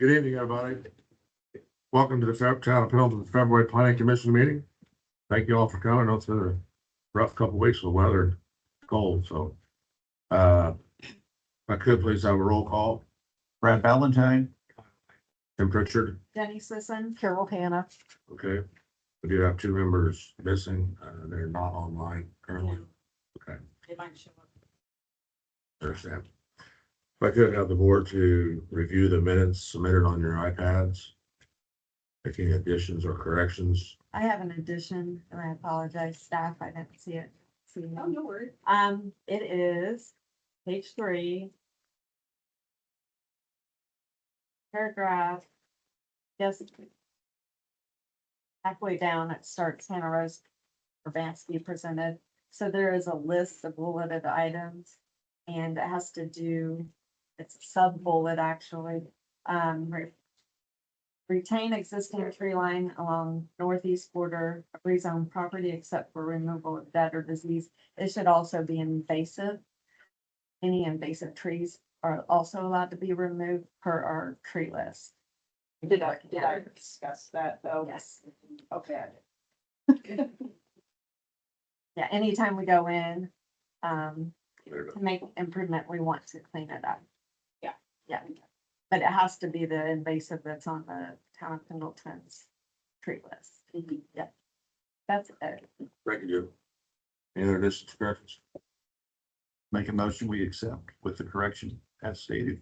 Good evening, everybody. Welcome to the Town of Pendleton February Planning Commission meeting. Thank you all for coming. I know it's been a rough couple of weeks with the weather, cold, so. If I could please have a roll call. Brad Valentine. Tim Pritchard. Jenny Sisson, Carol Hannah. Okay. We do have two members missing. They're not online currently. Okay, They might show up. understand. If I could have the board to review the minutes submitted on your iPads. If any additions or corrections. I have an addition and I apologize, staff, I didn't see it. Oh, no worries. It is page 3. Paragraph. Yes. Halfway down, it starts Hannah Rose Urbanski presented. So there is a list of bulleted items and it has to do, it's a sub bullet actually. Retain existing tree line along northeast border of rezone property except for removal of dead or disease. It should also be invasive. Any invasive trees are also allowed to be removed per our tree list. Did I discuss that though? Yes. Okay. Yeah, anytime we go in, to make improvement, we want to clean it up. Yeah. Yeah, but it has to be the invasive that's on the Town of Pendleton's tree list. Yeah. That's it. Thank you, Jim. Any other additions or corrections? Make a motion, we accept with the correction as stated.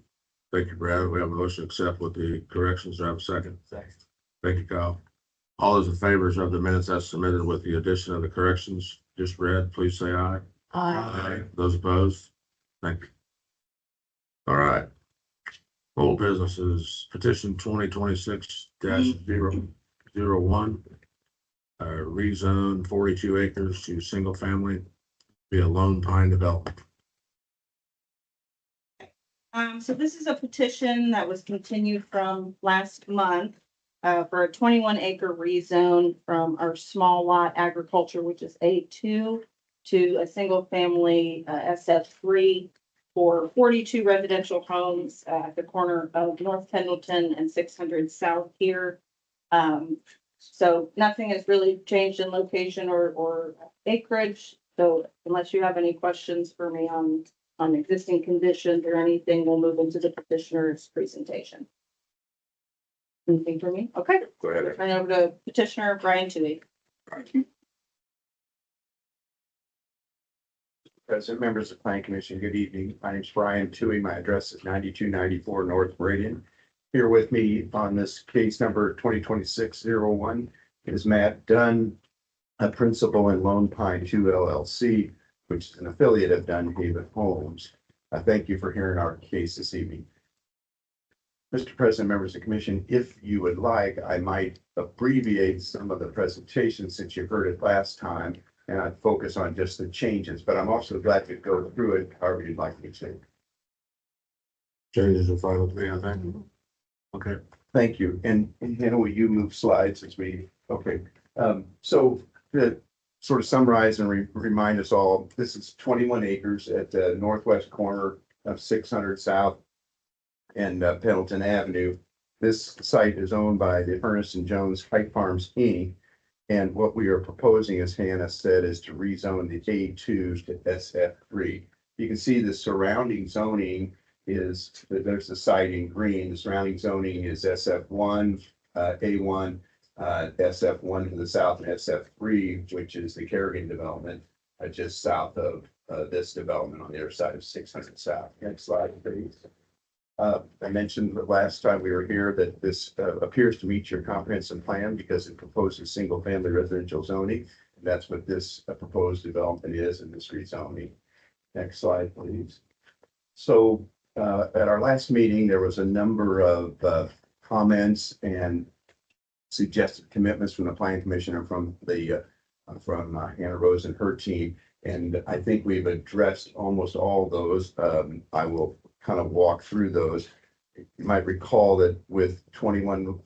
Thank you, Brad. We have a motion to accept with the corrections. Do I have a second? Thank you, Kyle. All those in favor of the minutes as submitted with the addition of the corrections just read, please say aye. Aye. Those opposed? Thank you. All right. Old businesses petition 2026-001. Rezone 42 acres to single family via Lone Pine Development. So this is a petition that was continued from last month for a 21-acre rezone from our small lot agriculture, which is A2, to a single family SF3 for 42 residential homes at the corner of North Pendleton and 600 South here. So nothing has really changed in location or acreage. So unless you have any questions for me on existing conditions or anything, we'll move into the petitioner's presentation. Anything for me? Okay. Go ahead. Turn it over to petitioner Brian Toohey. President, members of the Planning Commission, good evening. My name is Brian Toohey. My address is 9294 North Meridian. Here with me on this case number 2026-01 is Matt Dunn, a principal in Lone Pine 2 LLC, which is an affiliate of Dunhaven Homes. Thank you for hearing our case this evening. Mr. President, members of the commission, if you would like, I might abbreviate some of the presentation since you heard it last time, and I'd focus on just the changes, but I'm also glad to go through it however you'd like me to. Changes are fine with me, I think. Okay. Thank you. And Hannah, will you move slides as we, okay. So to sort of summarize and remind us all, this is 21 acres at the northwest corner of 600 South and Pendleton Avenue. This site is owned by the Ernest and Jones Pike Farms Inc. And what we are proposing, as Hannah said, is to rezone the A2 to SF3. You can see the surrounding zoning is, there's the site in green. The surrounding zoning is SF1, A1, SF1 to the south, and SF3, which is the Kerrigan development just south of this development on the other side of 600 South. Next slide, please. I mentioned the last time we were here that this appears to meet your comprehensive plan because it proposes single family residential zoning. And that's what this proposed development is in this rezoning. Next slide, please. So at our last meeting, there was a number of comments and suggested commitments from the planning commission and from Hannah Rose and her team. And I think we've addressed almost all of those. I will kind of walk through those. You might recall that with 21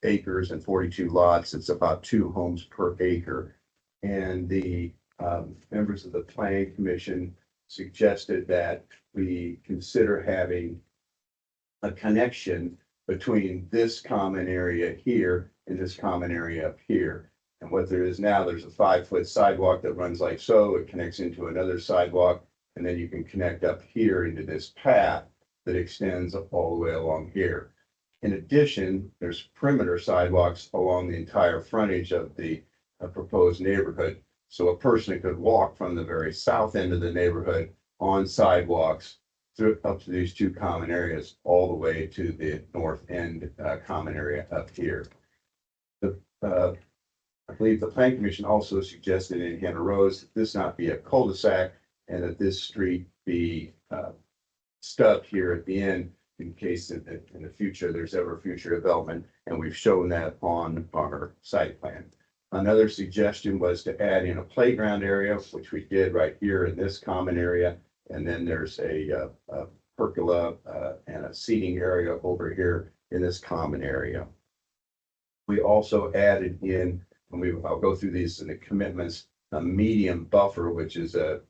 acres and 42 lots, it's about 2 homes per acre. And the members of the planning commission suggested that we consider having a connection between this common area here and this common area up here. And what there is now, there's a 5-foot sidewalk that runs like so. It connects into another sidewalk. And then you can connect up here into this path that extends all the way along here. In addition, there's perimeter sidewalks along the entire frontage of the proposed neighborhood. So a person could walk from the very south end of the neighborhood on sidewalks through up to these two common areas, all the way to the north end common area up here. I believe the Plan Commission also suggested in Hannah Rose that this not be a cul-de-sac and that this street be stubbed here at the end in case in the future there's ever future development, and we've shown that on our site plan. Another suggestion was to add in a playground area, which we did right here in this common area, and then there's a pergola and a seating area over here in this common area. We also added in, and I'll go through these in the commitments, a medium buffer, which is a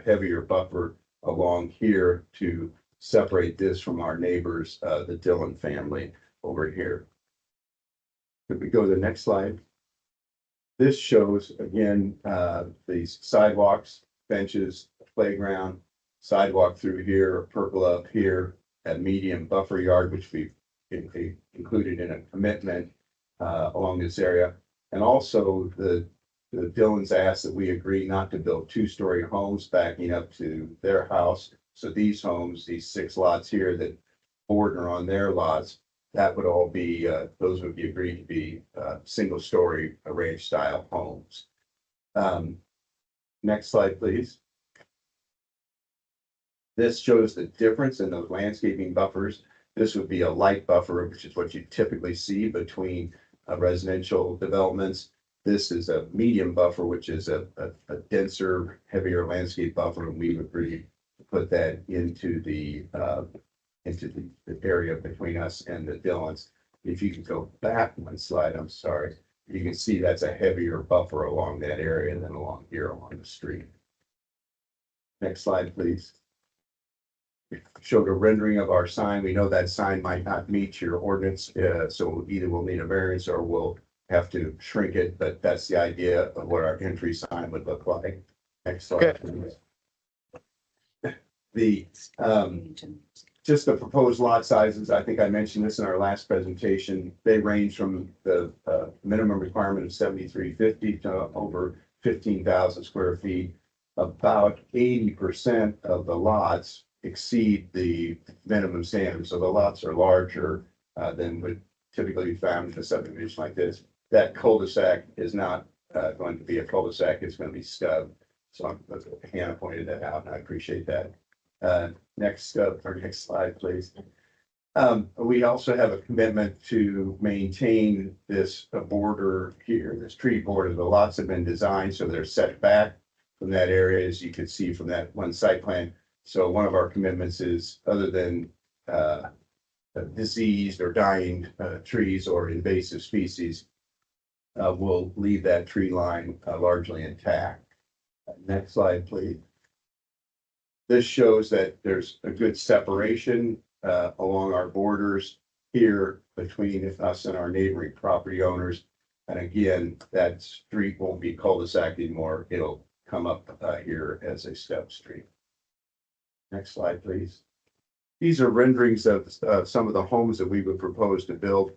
heavier buffer along here to separate this from our neighbors, the Dillon family over here. Could we go to the next slide? This shows again these sidewalks, benches, playground, sidewalk through here, a pergola up here, a medium buffer yard, which we included in a commitment along this area. And also the Dillons asked that we agree not to build 2-story homes backing up to their house. So these homes, these 6 lots here that border on their lots, that would all be, those would be agreed to be single-story ranch style homes. Next slide, please. This shows the difference in those landscaping buffers. This would be a light buffer, which is what you typically see between residential developments. This is a medium buffer, which is a denser, heavier landscape buffer, and we would agree to put that into the area between us and the Dillons. If you can go back one slide, I'm sorry, you can see that's a heavier buffer along that area than along here along the street. Next slide, please. We showed a rendering of our sign. We know that sign might not meet your ordinance, so either we'll need a variance or we'll have to shrink it, but that's the idea of what our entry sign would look like. Next slide, please. The just the proposed lot sizes, I think I mentioned this in our last presentation, they range from the minimum requirement of 7,350 to over 15,000 square feet. About 80% of the lots exceed the minimum standard, so the lots are larger than would typically be found in a subdivision like this. That cul-de-sac is not going to be a cul-de-sac, it's going to be stubbed. So Hannah pointed that out, and I appreciate that. Next slide, please. We also have a commitment to maintain this border here, this tree border. The lots have been designed so they're set back from that area, as you can see from that one site plan. So one of our commitments is, other than diseased or dying trees or invasive species, we'll leave that tree line largely intact. Next slide, please. This shows that there's a good separation along our borders here between us and our neighboring property owners. And again, that street won't be cul-de-sac anymore. It'll come up here as a step street. Next slide, please. These are renderings of some of the homes that we would propose to build.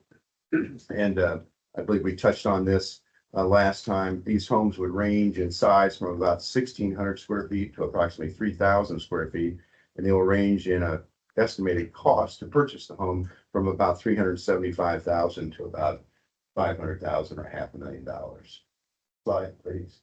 And I believe we touched on this last time. These homes would range in size from about 1,600 square feet to approximately 3,000 square feet. And they will range in a estimated cost to purchase the home from about $375,000 to about $500,000 or $500,000. Slide, please.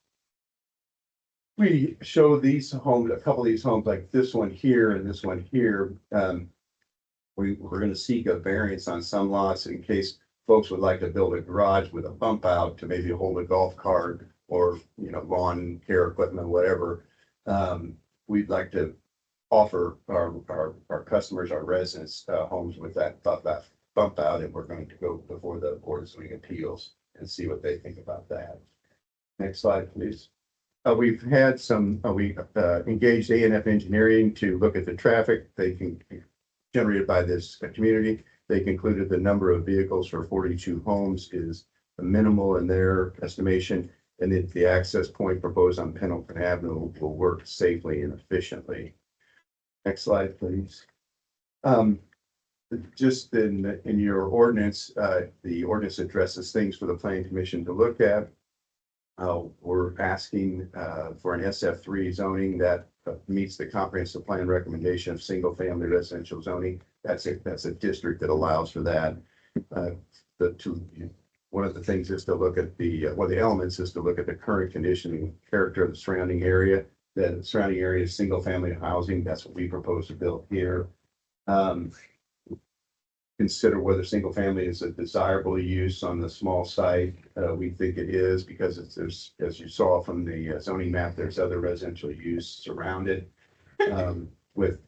We show these homes, a couple of these homes like this one here and this one here. We're going to seek a variance on some lots in case folks would like to build a garage with a bump out to maybe hold a golf cart or, lawn care equipment, whatever. We'd like to offer our customers, our residents, homes with that bump out, and we're going to go before the Board of Zoning Appeals and see what they think about that. Next slide, please. We've had we engaged A&F Engineering to look at the traffic they can generated by this community. They concluded the number of vehicles for 42 homes is minimal in their estimation, and that the access point proposed on Pendleton Avenue will work safely and efficiently. Next slide, please. Just in your ordinance, the ordinance addresses things for the planning commission to look at. We're asking for an SF3 zoning that meets the comprehensive plan recommendation of single family residential zoning. That's a district that allows for that. One of the things is to look at one of the elements is to look at the current condition and character of the surrounding area. The surrounding area is single family housing. That's what we propose to build here. Consider whether single family is a desirable use on the small site. We think it is because there's, as you saw from the zoning map, there's other residential use around it. With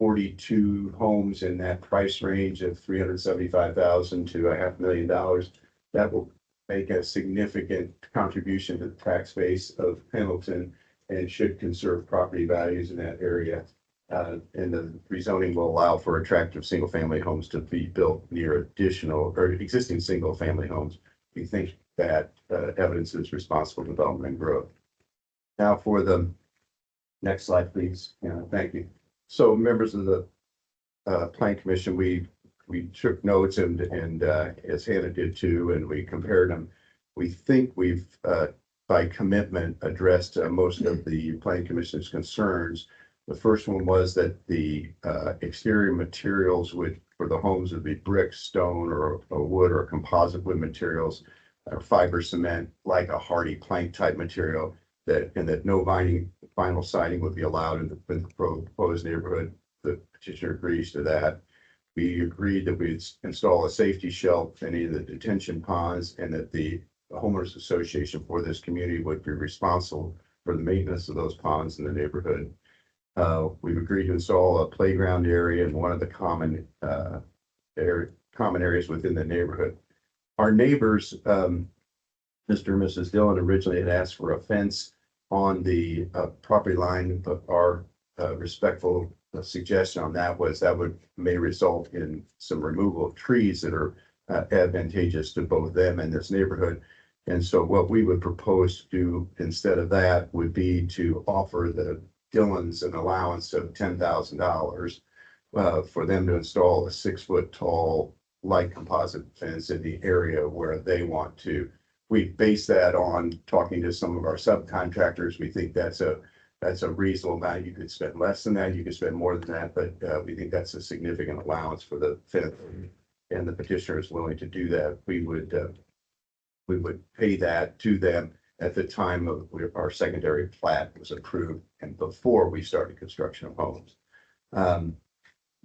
42 homes in that price range of $375,000 to $500,000, that will make a significant contribution to the tax base of Pendleton and should conserve property values in that area. And the rezoning will allow for attractive single-family homes to be built near additional or existing single-family homes. We think that evidence is responsible development and growth. Now for the next slide, please. Thank you. So members of the Plan Commission, we took notes and as Hannah did too, and we compared them. We think we've by commitment addressed most of the Plan Commission's concerns. The first one was that the exterior materials for the homes would be brick, stone, or wood or composite wood materials, or fiber cement, like a hardy plank type material, and that no vinyl siding would be allowed in the proposed neighborhood. The petitioner agrees to that. We agreed that we'd install a safety shelf in any of the detention ponds, and that the homeowners association for this community would be responsible for the maintenance of those ponds in the neighborhood. We've agreed to install a playground area in one of the common areas within the neighborhood. Our neighbors, Mr. and Mrs. Dillon, originally had asked for a fence on the property line, but our respectful suggestion on that was that may result in some removal of trees that are advantageous to both them and this neighborhood. And so what we would propose to do instead of that would be to offer the Dillons an allowance of $10,000 for them to install a 6-foot tall light composite fence in the area where they want to. We base that on talking to some of our subcontractors. We think that's a reasonable amount. You could spend less than that, you could spend more than that, but we think that's a significant allowance for the fence, and the petitioner is willing to do that. We would pay that to them at the time of our secondary plat was approved and before we started construction of homes.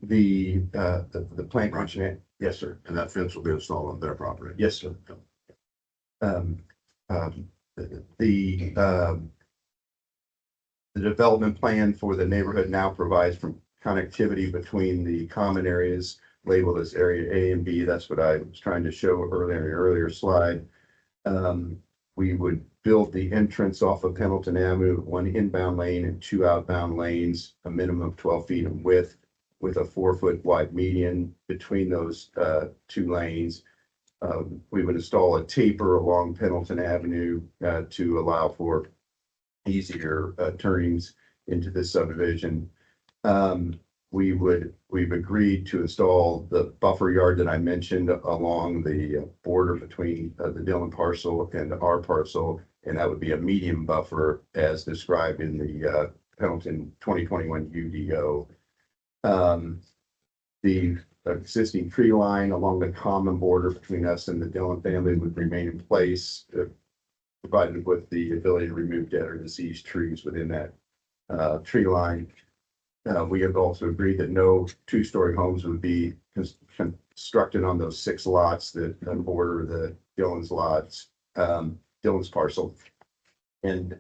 The plant commission, yes, sir. And that fence will be installed on their property. Yes, sir. The development plan for the neighborhood now provides for connectivity between the common areas labeled as area A and B. That's what I was trying to show earlier in the earlier slide. We would build the entrance off of Pendleton Avenue, 1 inbound lane and 2 outbound lanes, a minimum of 12 feet in width, with a 4-foot wide median between those 2 lanes. We would install a taper along Pendleton Avenue to allow for easier turnings into this subdivision. We've agreed to install the buffer yard that I mentioned along the border between the Dillon parcel and our parcel, and that would be a medium buffer as described in the Pendleton 2021 UDO. The existing tree line along the common border between us and the Dillon family would remain in place, provided with the ability to remove dead or diseased trees within that tree line. We have also agreed that no 2-story homes would be constructed on those 6 lots that border the Dillon's lots, Dillon's parcel. And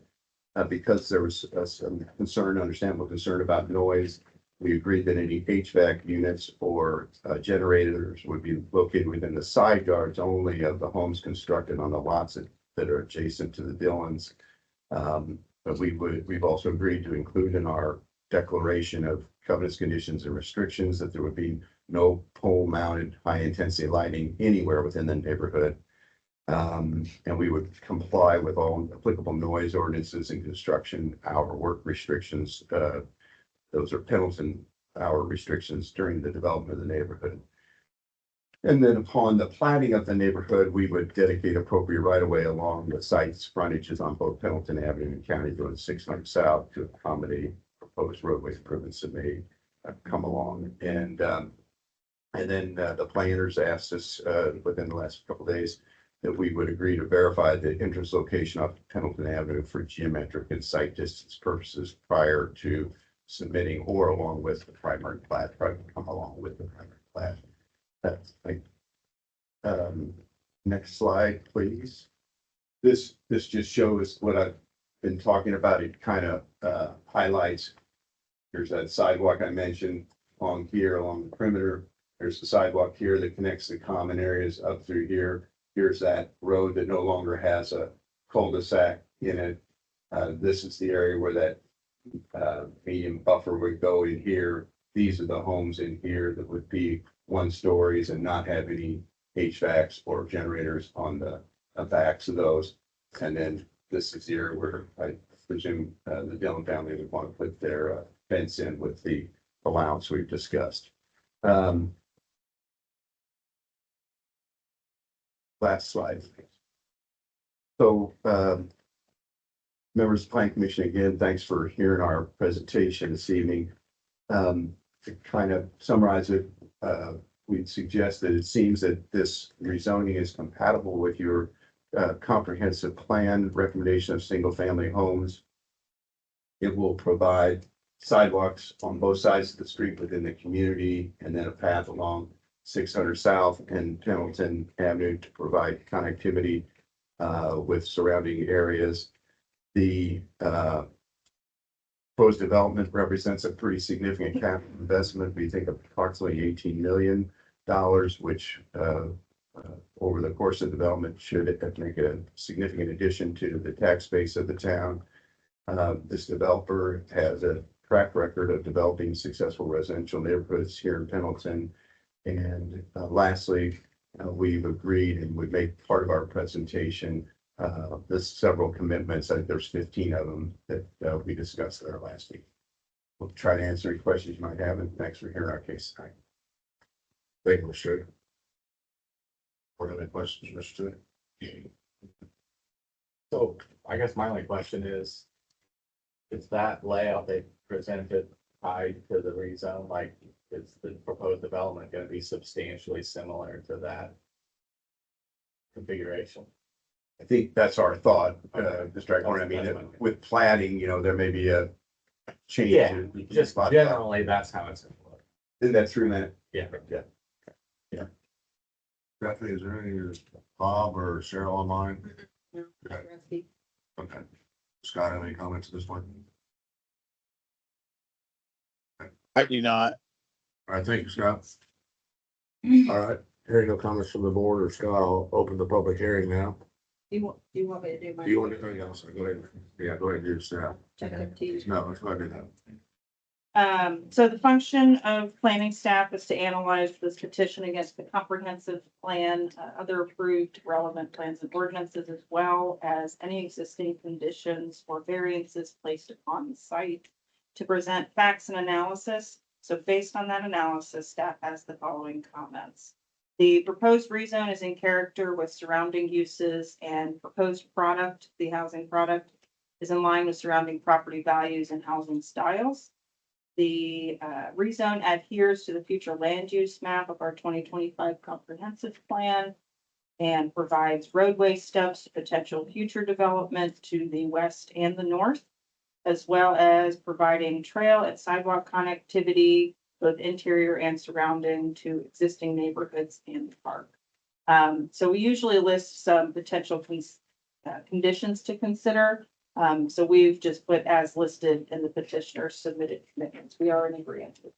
because there was some concern, understandable concern about noise, we agreed that any HVAC units or generators would be located within the side yards only of the homes constructed on the lots that are adjacent to the Dillons. But we've also agreed to include in our declaration of covenants, conditions, and restrictions that there would be no pole mounted high intensity lighting anywhere within the neighborhood. And we would comply with all applicable noise ordinances and construction hour work restrictions. Those are Pendleton hour restrictions during the development of the neighborhood. And then upon the planning of the neighborhood, we would dedicate appropriate right of way along the site's frontages on both Pendleton Avenue and County Road 600 South to accommodate proposed roadway improvements that may come along. And then the planners asked us within the last couple of days that we would agree to verify the entrance location off Pendleton Avenue for geometric and site distance purposes prior to submitting or along with the primary plat, probably come along with the primary plat. That's like, next slide, please. This just shows what I've been talking about. It kind of highlights. There's that sidewalk I mentioned along here, along the perimeter. There's the sidewalk here that connects the common areas up through here. Here's that road that no longer has a cul-de-sac in it. This is the area where that medium buffer would go in here. These are the homes in here that would be 1 stories and not have any HVACs or generators on the backs of those. And then this is the area where I presume the Dillon family would want to put their fence in with the allowance we've discussed. Last slide. So members of the Planning Commission, again, thanks for hearing our presentation this evening. To kind of summarize it, we'd suggest that it seems that this rezoning is compatible with your comprehensive plan recommendation of single family homes. It will provide sidewalks on both sides of the street within the community and then a path along 600 South and Pendleton Avenue to provide connectivity with surrounding areas. The proposed development represents a pretty significant capital investment. We think of approximately $18 million, which over the course of development should make a significant addition to the tax base of the town. This developer has a track record of developing successful residential neighborhoods here in Pendleton. And lastly, we've agreed and would make part of our presentation there's several commitments. I think there's 15 of them that we discussed at our last meeting. We'll try to answer any questions you might have, and thanks for hearing our case tonight. Thank you, Mr. Stewart. Or any questions, Mr. Stewart? So I guess my only question is that layout they presented tied to the rezone? Like, is the proposed development going to be substantially similar to that configuration? I think that's our thought, Mr. Acorn. I mean, with planning, there may be a change. Yeah, just generally, that's how it's going to look. Isn't that true, man? Yeah. Bethany, is there any Bob or Cheryl online? No. Okay. Okay. Scott, have any comments at this point? I do not. All right, thank you, Scott. All right, hearing no comments from the board or Scott, I'll open the public hearing now. Do you want me to do my? Do you want to do anything else? Go ahead. Yeah, go ahead and do your staff. Check it to you. No, let's go ahead and do that. So the function of planning staff is to analyze this petition against the comprehensive plan, other approved relevant plans and ordinances, as well as any existing conditions or variances placed upon the site, to present facts and analysis. So based on that analysis, staff has the following comments. The proposed rezone is in character with surrounding uses, and proposed product, the housing product, is in line with surrounding property values and housing styles. The rezone adheres to the future land use map of our 2025 comprehensive plan and provides roadway stubs to potential future development to the west and the north, as well as providing trail and sidewalk connectivity, both interior and surrounding, to existing neighborhoods and the park. So we usually list some potential conditions to consider. So we've just put as listed in the petitioner's submitted commitments. We are in agreement with.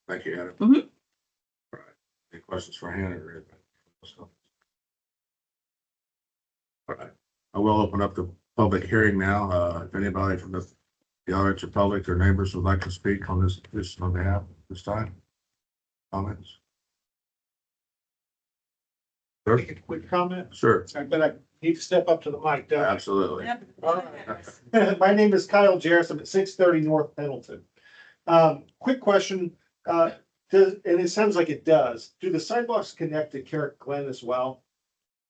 Thank you, Adam. Mhm. All right. Any questions for Hannah or anybody? All right, I will open up the public hearing now. If anybody from the The audience or public or neighbors would like to speak on this on behalf this time? Comments? Sir? Make a quick comment, Sure, but I need to step up to the mic, don't I? absolutely. All right. My name is Kyle Jarris. I'm at 630 North Pendleton. Quick question, and it sounds like it does. Do the sidewalks connect to Carrot Glen as well?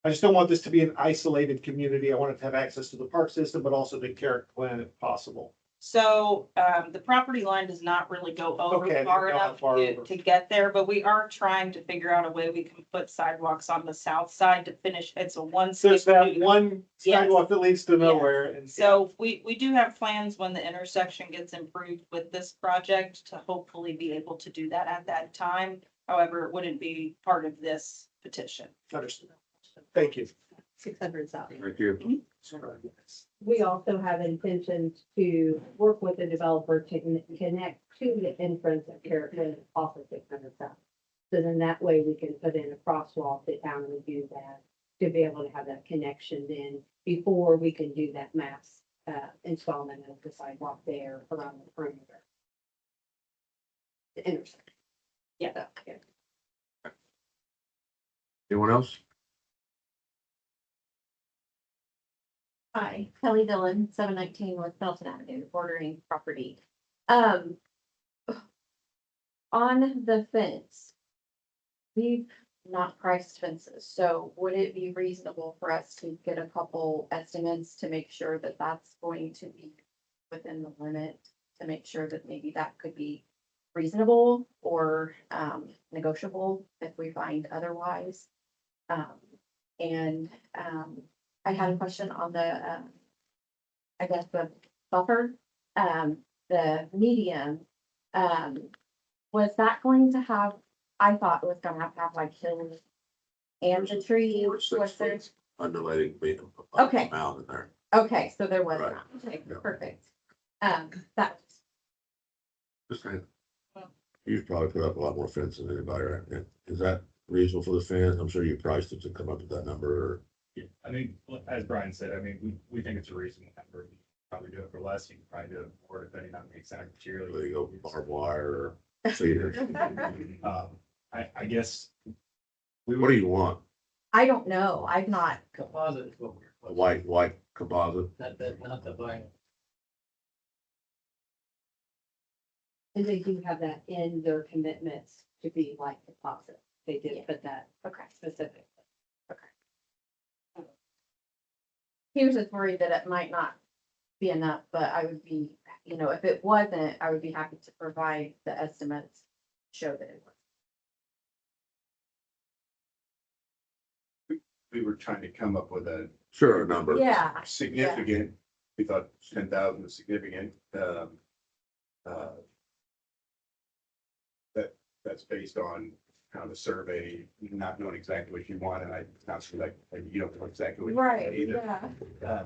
I just don't want this to be an isolated community. I want it to have access to the park system, but also to Carrot Glen if possible. So, the property line does not really go over Okay, I far didn't know how enough far to, over. to get there, but we are trying to figure out a way we can put sidewalks on the south side to finish. It's a one. So there's skip that loop. one Yes. sidewalk that leads to Yes. nowhere and. So we do have plans when the intersection gets improved with this project to hopefully be able to do that at that time. However, it wouldn't be part of this petition. Understood. Thank you. 600 south. Thank you. We also have intentions to work with the developer to connect to the entrance of Carrot Lane off of 600 south. So then that way we can put in a crosswalk that town would do that, to be able to have that connection then before we can do that mass installment of the sidewalk there around the perimeter. The intersection. Yeah. Anyone else? Hi, Kelly Dillon, 719 North Felton Avenue, bordering property. On the fence, we've not priced fences, so would it be reasonable for us to get a couple estimates to make sure that that's going to be within the limit? To make sure that maybe that could be reasonable or negotiable if we find otherwise? I had a question on the, I guess the buffer, the medium. Was that going to have, I thought it was gonna have like hills and the tree, 4 to 6 was there? foot undulating beam. Okay. Mound in there. Okay, so there was Right. not, okay, Yeah. perfect. That, Just saying. You've probably put up a lot more fence than anybody, right? Is that reasonable for the fence? I'm sure you priced it to come up with that number. Yeah, I think, as Brian said, I mean, we think it's a reasonable number. You can probably do it for less, you can probably do it for, depending on the exact material. Whether you go barbed wire or cedar. I guess. We What do you want? I don't know, I've not, Composite is what we're. A white composite? Not the vinyl. And they do have that in their commitments to be like deposit. They Yeah. did put that okay. specifically. He was just worried that it might not be enough, but I would be, if it wasn't, I would be happy to provide the estimates, show that it was. We were trying to come up with a Sure, a number. Yeah, significant, we thought 10,000 was significant. That's based on kind of a survey, not knowing exactly what you want, and I, not sure like, you don't know exactly what you want right, either. yeah,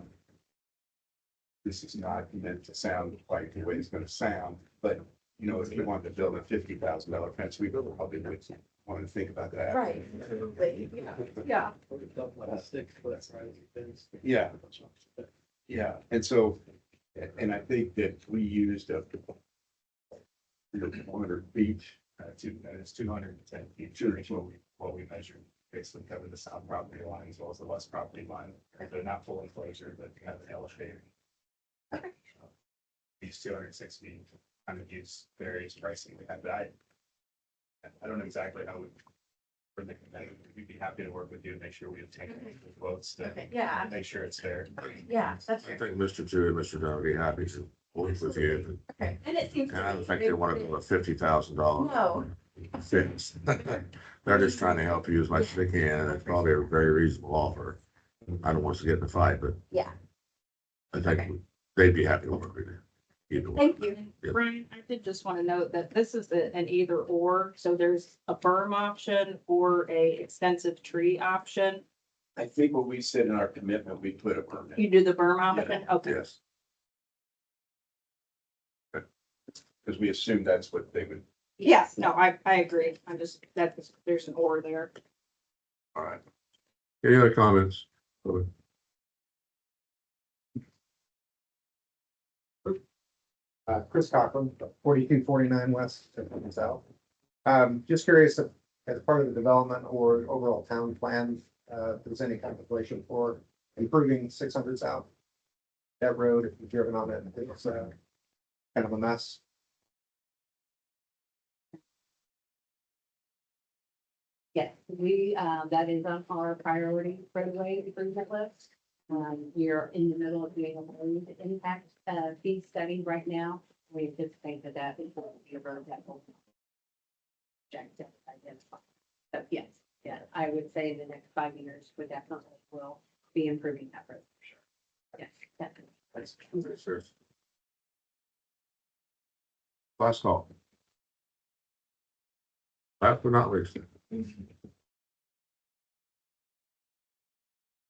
This is not meant to sound quite the way it's gonna sound, but, if you wanted to build a $50,000 fence, we probably would want to think about that. right, yeah, Yeah. Yeah, and so, and I think that we used a 400 feet, it's 210 feet, Sure. is what we measured, basically cover the south property line as well as the west property line. They're not full enclosure, but you have an elevator. Okay. These 206 feet, kind of use various pricing we have, but I don't know exactly how we. For the committee, we'd be happy to work with you and make sure we obtain quotes to okay, yeah, make sure it's fair. yeah, that's I fair. think Mr. Chu and Mr. Dunn would be happy to work with you. Okay, and it seems. And I don't think they want to build a $50,000. No. Fence. They're just trying to help you as much as they can, and it's probably a very reasonable offer. I don't want us to get in a fight, but Yeah, I think they'd be happy to work with you. Either way. thank you. Yep. Brian, I did just want to note that this is an either or, so there's a berm option or a extensive tree option. I think what we said in our commitment, we put a permit. You do the berm option, okay. Yes. Because we assumed that's what they would. Yes, no, I agree. I'm just, there's an or there. All right. Any other comments? Chris Cochran, 4249 West, 10 South. Just curious if, as part of the development or overall town plan, there's any contemplation for improving 600 South? That road, if you've driven on it, it's kind of a mess. Yes, we, that is on our priority roadway improvement list. We are in the middle of doing a road impact, fee study right now. We anticipate that will be a road that will project to identify. So yes, yeah, I would say in the next 5 years, we definitely will be improving that road for sure. Yes, definitely. Thanks. Serious. Last call. Last but not least.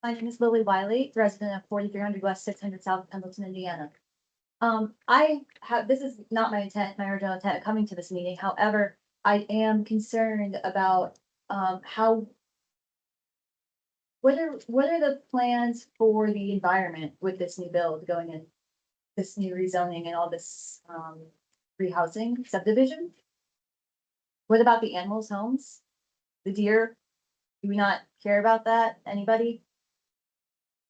My name is Lily Wiley, resident of 4300 West 600 South Pendleton, Indiana. This is not my intent, my original intent coming to this meeting. However, I am concerned about, what are the plans for the environment with this new build going in, this new rezoning and all this, rehousing subdivision? What about the animals' homes? The deer? Do we not care about that? Anybody?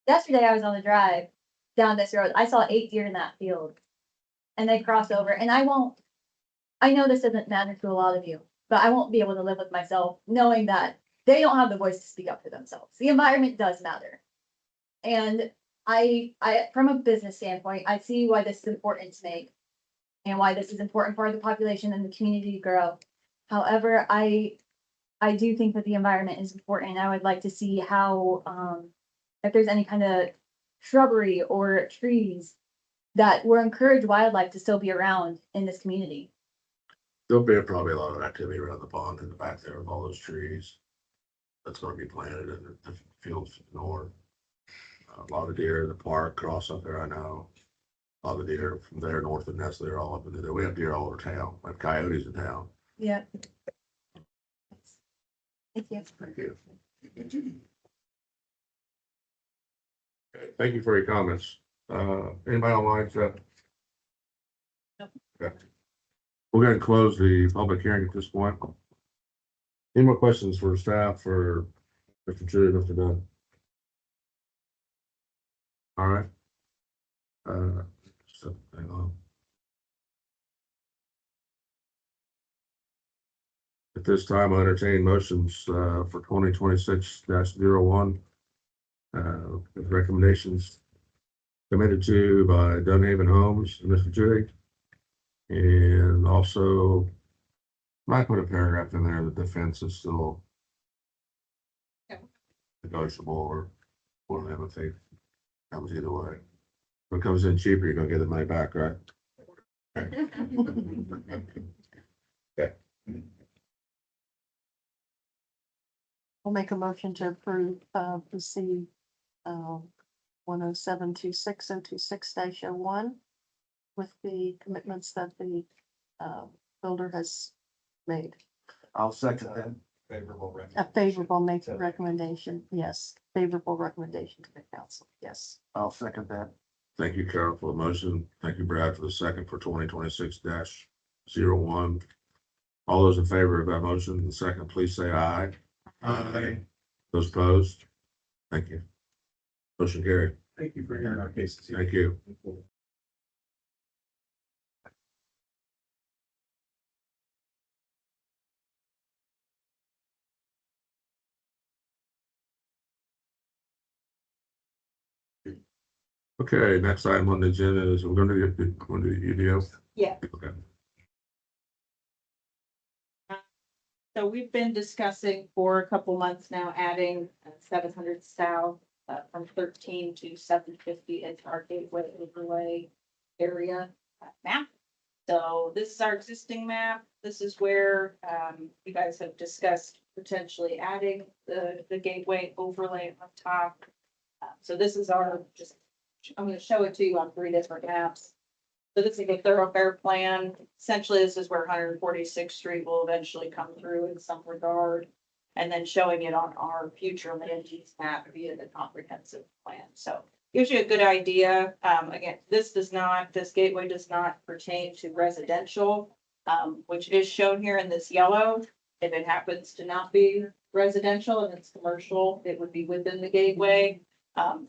Yesterday I was on the drive down this road. I saw 8 deer in that field. And they crossed over and I know this doesn't matter to a lot of you, but I won't be able to live with myself knowing that they don't have the voice to speak up for themselves. The environment does matter. And I, from a business standpoint, I see why this is important to make and why this is important for the population and the community to grow. However, I do think that the environment is important. I would like to see how, if there's any kind of shrubbery or trees that will encourage wildlife to still be around in this community. There'll be probably a lot of activity around the pond in the back there with all those trees. That's gonna be planted in the fields north. A lot of deer in the park, cross up there, I know. A lot of deer from there north of Nestle are all up in there. We have deer all over town, we have coyotes in town. Yeah. Thank you. Thank you. Okay, thank you for your comments. Anybody online, Jeff? Okay. We're gonna close the public hearing at this point. Any more questions for staff or Mr. Judy, Mr. Dunn? All right. So, hang on. At this time, I entertain motions for 2026-01. With recommendations committed to by Dunhaven Homes and Mr. Judy. And also, might put a paragraph in there that the fence is still negotiable or whatever. I think comes either way. If it comes in cheaper, you're gonna get the money back, right? Okay. We'll make a motion to approve, the C, 10726-026-01 with the commitments that the, builder has made. I'll second that. Favorable. A favorable recommendation, yes, favorable recommendation to the council, yes. I'll second that. Thank you, Carol, for the motion. Thank you, Brad, for the second for 2026-01. All those in favor of that motion, the second, please say aye. Aye. Those opposed? Thank you. Motion carried. Thank you for hearing our cases. Thank you. Okay, next item on the agenda is we're going to do UDO. Yeah. Okay. So we've been discussing for a couple months now, adding 700 South from 13 to 750 into our gateway overlay area map. So this is our existing map. This is where you guys have discussed potentially adding the gateway overlay on top. So this is our I'm going to show it to you on 3 different maps. So this is a thoroughfare plan. Essentially, this is where 146th Street will eventually come through in some regard. And then showing it on our future land use map via the comprehensive plan. So gives you a good idea. Again, this gateway does not pertain to residential, which is shown here in this yellow. If it happens to not be residential and it's commercial, it would be within the gateway.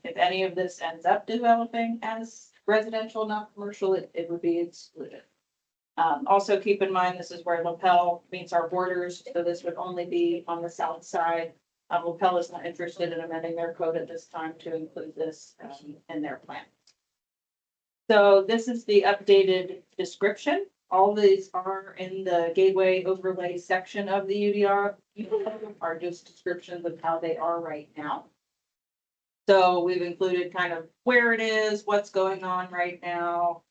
If any of this ends up developing as residential, not commercial, it would be excluded. Also keep in mind, this is where Lapel meets our borders, so this would only be on the south side. Lapel is not interested in amending their code at this time to include this in their plan. So this is the updated description. All these are in the gateway overlay section of the UDR, are just descriptions of how they are right now. So we've included kind of where it is, what's going on right now.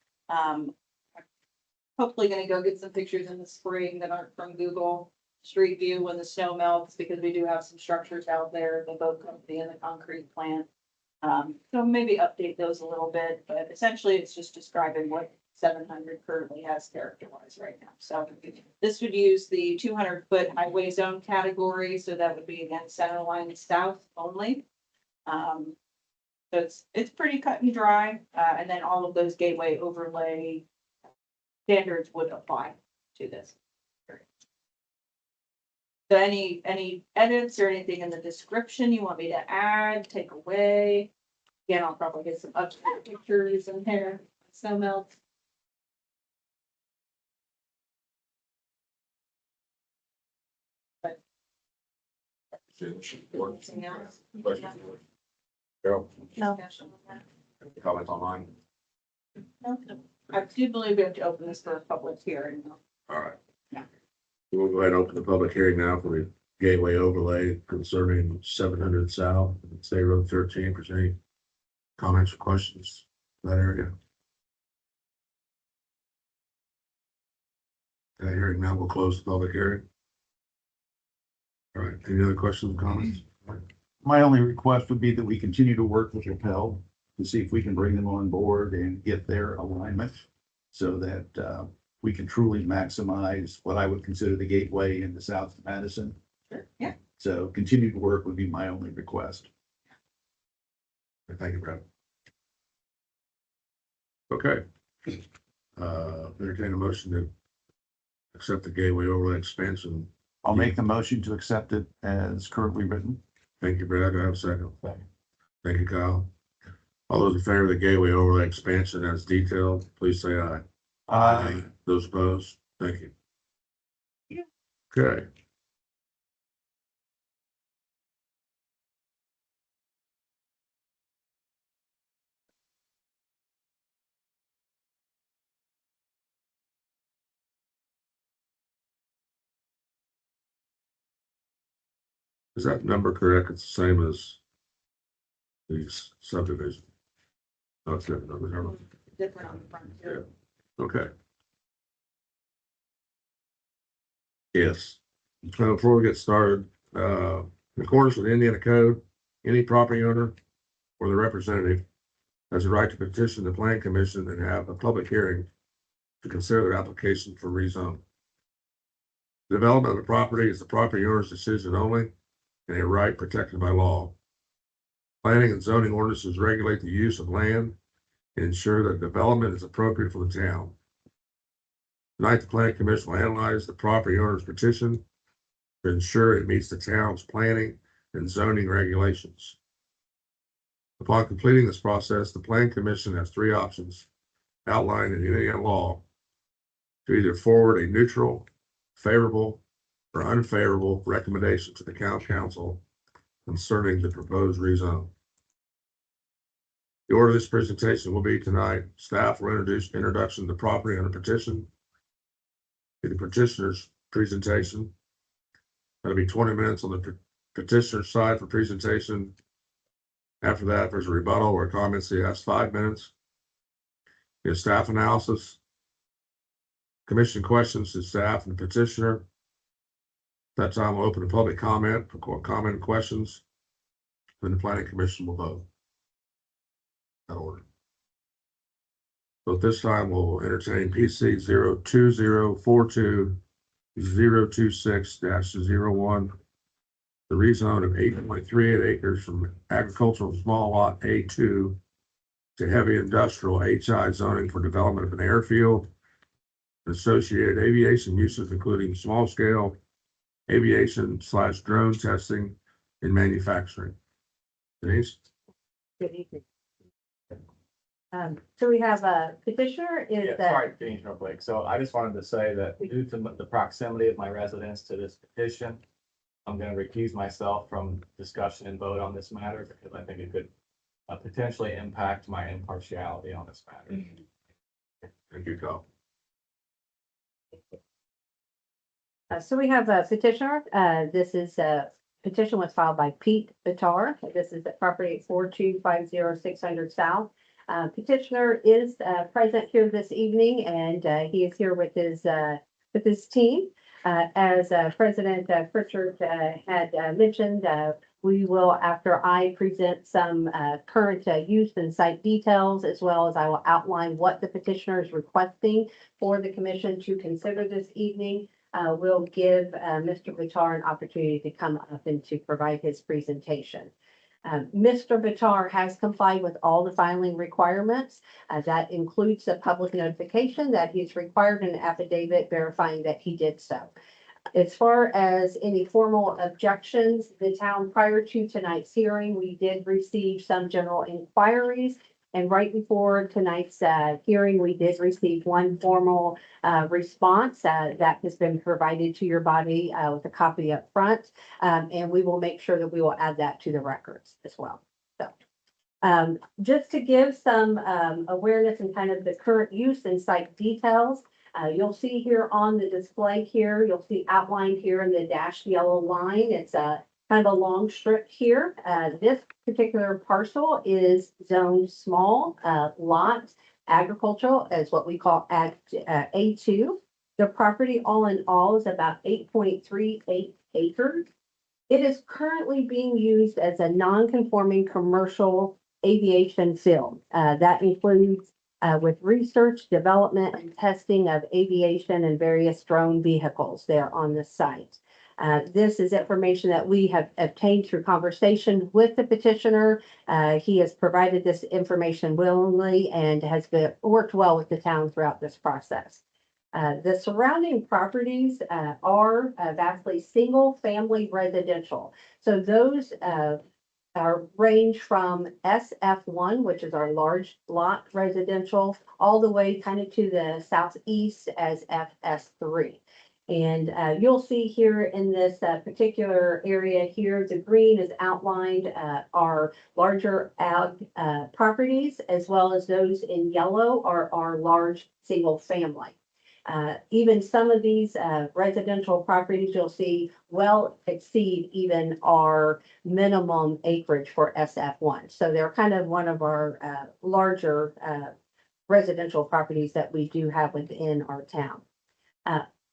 Hopefully gonna go get some pictures in the spring that aren't from Google Street View when the snow melts, because we do have some structures out there, the boat company and the concrete plant. So maybe update those a little bit, but essentially it's just describing what 700 currently has characterized right now. So this would use the 200-foot highway zone category. So that would be again center line south only. So it's pretty cut and dry. And then all of those gateway overlay standards would apply to this. So any edits or anything in the description you want me to add, take away? Again, I'll probably get some updated pictures in here, snow melt. Anything else? Carol, No. Discussion on that? comments online? No. I do believe we have to open this for a public hearing. All right. Yeah. We'll go ahead and open the public hearing now for the gateway overlay concerning 700 South, State Road 13. For any comments or questions in that area? Okay, hearing now, we'll close the public hearing. All right, any other questions or comments? My only request would be that we continue to work with Rappel to see if we can bring them on board and get their alignment so that we can truly maximize what I would consider the gateway into South Madison. Sure. Yeah. So continued work would be my only request. Thank you, Brad. Okay. Entertain a motion to accept the gateway overlay expansion. I'll make the motion to accept it as currently written. Thank you, Brad. Do I have a second? Thank you, Kyle. All those in favor of the gateway overlay expansion as detailed, please say aye. Those opposed? Thank you. Yeah. Okay. Is that number correct? It's the same as these subdivision. Oh, it's different numbers, never mind. Different on the front here. Okay. Yes. So before we get started, in accordance with Indiana Code, any property owner or the representative has a right to petition the Plan Commission and have a public hearing to consider their application for rezone. The development of the property is the property owner's decision only and a right protected by law. Planning and zoning ordinances regulate the use of land and ensure that development is appropriate for the town. Tonight, the Planning Commission will analyze the property owner's petition to ensure it meets the town's planning and zoning regulations. Upon completing this process, the Planning Commission has three options outlined in Indiana law to either forward a neutral, favorable, or unfavorable recommendation to the county council concerning the proposed rezone. The order of this presentation will be tonight. Staff will introduce introduction to the property owner petition, the petitioner's presentation. That'll be 20 minutes on the petitioner's side for presentation. After that, if there's a rebuttal or comments, he has 5 minutes. The staff analysis, commission questions to staff and the petitioner. That time we'll open the public comment for comment and questions. Then the Planning Commission will vote. That order. So at this time, we'll entertain PC 02042-026-01. The rezone of 8.38 acres from agricultural small lot A2 to heavy industrial HI zoning for development of an airfield, associated aviation uses including small scale aviation / drone testing in manufacturing. Denise? Good evening. So we have a petitioner Yeah, is sorry, Denise, real quick. So I just wanted to say that due to the proximity of my residence to this petition, I'm gonna recuse myself from discussion and vote on this matter because I think it could potentially impact my impartiality on this matter. Thank you, Kyle. So we have a petitioner. This is a petition was filed by Pete Bitar. This is at property 4250600 South. Petitioner is present here this evening, and he is here with his team. As President Pritchard had mentioned, we will, after I present some current use and site details, as well as I will outline what the petitioner is requesting for the commission to consider this evening. We'll give Mr. Bitar an opportunity to come up and to provide his presentation. Mr. Bitar has complied with all the filing requirements. That includes the public notification that he's required an affidavit verifying that he did so. As far as any formal objections, the town prior to tonight's hearing, we did receive some general inquiries. And right before tonight's hearing, we did receive one formal response that has been provided to your body with a copy up front. And we will make sure that we will add that to the records as well. So just to give some awareness and kind of the current use and site details, you'll see here on the display here, you'll see outlined here in the dashed yellow line. It's a kind of a long strip here. This particular parcel is zoned small lot agricultural, as what we call A2. The property all in all is about 8.38 acres. It is currently being used as a non-conforming commercial aviation field. That includes with research, development, and testing of aviation and various drone vehicles there on the site. This is information that we have obtained through conversation with the petitioner. He has provided this information willingly and has worked well with the town throughout this process. The surrounding properties are vastly single-family residential. So those range from SF1, which is our large lot residential, all the way kind of to the southeast as FS3. And you'll see here in this particular area here, the green is outlined our larger ag properties, as well as those in yellow are our large single family. Even some of these residential properties you'll see well exceed even our minimum acreage for SF1. So they're kind of one of our larger residential properties that we do have within our town.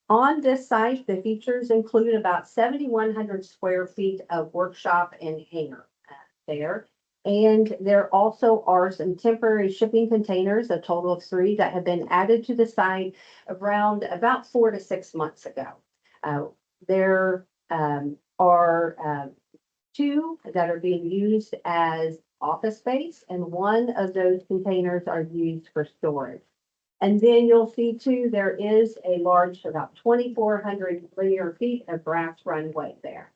On this site, the features include about 7,100 square feet of workshop and hangar there. And there also are some temporary shipping containers, a total of 3 that have been added to the site around about 4 to 6 months ago. There are 2 that are being used as office space, and 1 of those containers are used for storage. And then you'll see too, there is a large, about 2,400 linear feet of grass runway there.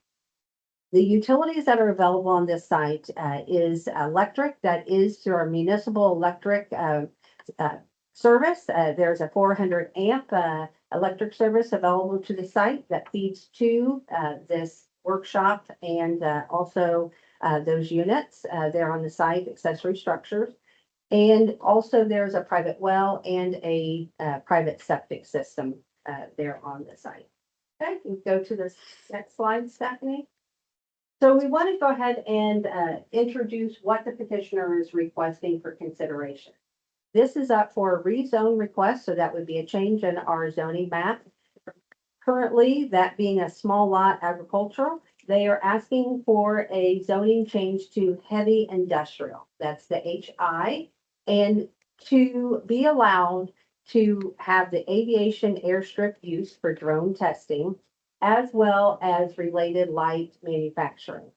The utilities that are available on this site is electric, that is through our municipal electric service. There's a 400 amp electric service available to the site that feeds to this workshop and also those units there on the site, accessory structures. And also there's a private well and a private septic system there on the site. Okay, we go to the next slide, Stephanie. So we want to go ahead and introduce what the petitioner is requesting for consideration. This is up for a rezone request, so that would be a change in our zoning map. Currently, that being a small lot agricultural, they are asking for a zoning change to heavy industrial. That's the HI. And to be allowed to have the aviation airstrip use for drone testing, as well as related light manufacturing.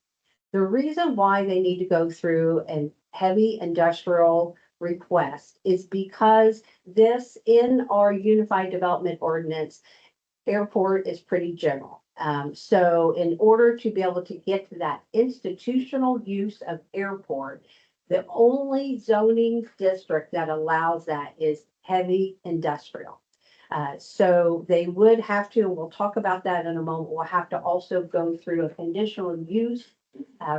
The reason why they need to go through a heavy industrial request is because this in our Unified Development Ordinance, airport is pretty general. So in order to be able to get to that institutional use of airport, the only zoning district that allows that is heavy industrial. So they would have to, and we'll talk about that in a moment, we'll have to also go through a conditional use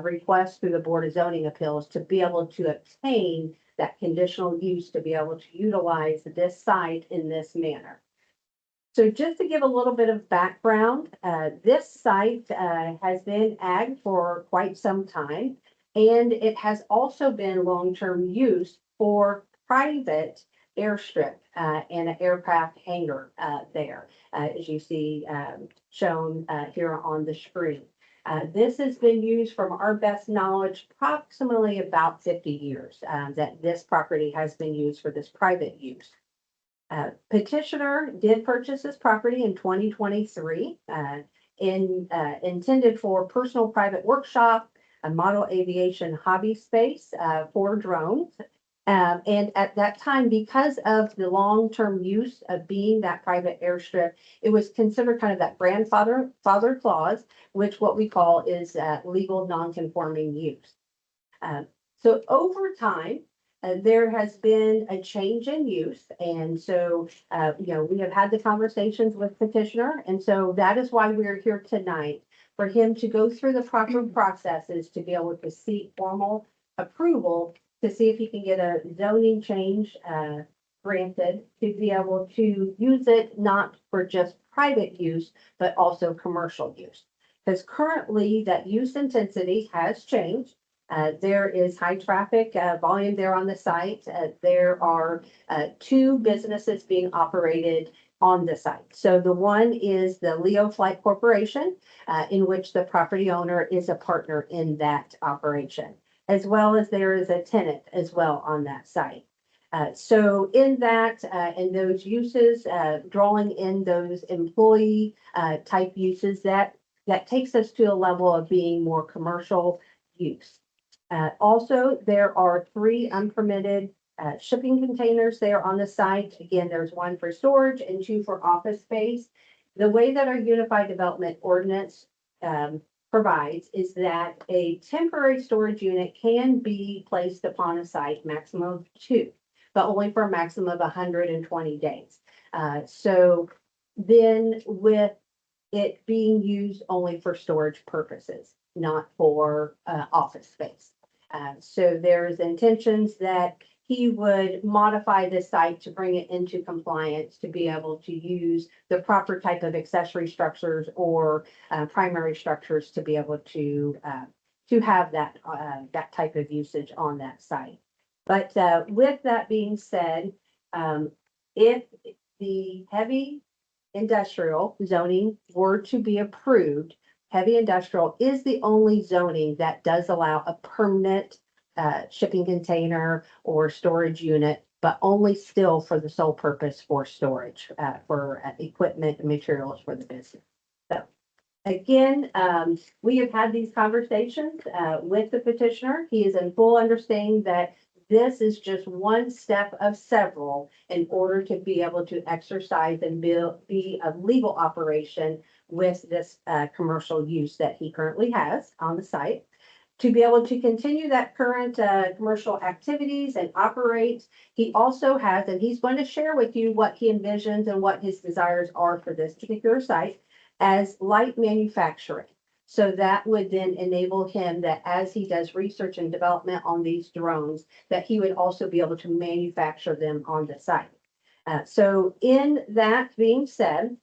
request through the Board of Zoning Appeals to be able to obtain that conditional use to be able to utilize this site in this manner. So just to give a little bit of background, this site has been ag for quite some time, and it has also been long-term use for private airstrip and an aircraft hangar there, as you see shown here on the screen. This has been used from our best knowledge approximately about 50 years that this property has been used for this private use. Petitioner did purchase this property in 2023 intended for personal private workshop, a model aviation hobby space for drones. And at that time, because of the long-term use of being that private airstrip, it was considered kind of that grandfather clause, which what we call is legal non-conforming use. So over time, there has been a change in use. And so, we have had the conversations with petitioner. And so that is why we're here tonight, for him to go through the proper processes to be able to seek formal approval to see if he can get a zoning change granted to be able to use it not for just private use, but also commercial use. Because currently that use intensity has changed. There is high traffic volume there on the site. There are 2 businesses being operated on the site. So the one is the Leo Flight Corporation, in which the property owner is a partner in that operation, as well as there is a tenant as well on that site. So in that, and those uses, drawing in those employee type uses, that takes us to a level of being more commercial use. Also, there are 3 unpermitted shipping containers there on the site. Again, there's 1 for storage and 2 for office space. The way that our Unified Development Ordinance provides is that a temporary storage unit can be placed upon a site, maximum of 2, but only for a maximum of 120 days. So then with it being used only for storage purposes, not for office space. So there's intentions that he would modify this site to bring it into compliance to be able to use the proper type of accessory structures or primary structures to be able to have that type of usage on that site. But with that being said, if the heavy industrial zoning were to be approved, heavy industrial is the only zoning that does allow a permanent shipping container or storage unit, but only still for the sole purpose for storage, for equipment and materials for the business. So again, we have had these conversations with the petitioner. He is in full understanding that this is just one step of several in order to be able to exercise and be a legal operation with this commercial use that he currently has on the site. To be able to continue that current commercial activities and operate, he also has, and he's going to share with you what he envisions and what his desires are for this particular site as light manufacturing. So that would then enable him that as he does research and development on these drones, that he would also be able to manufacture them on the site. So in that being said,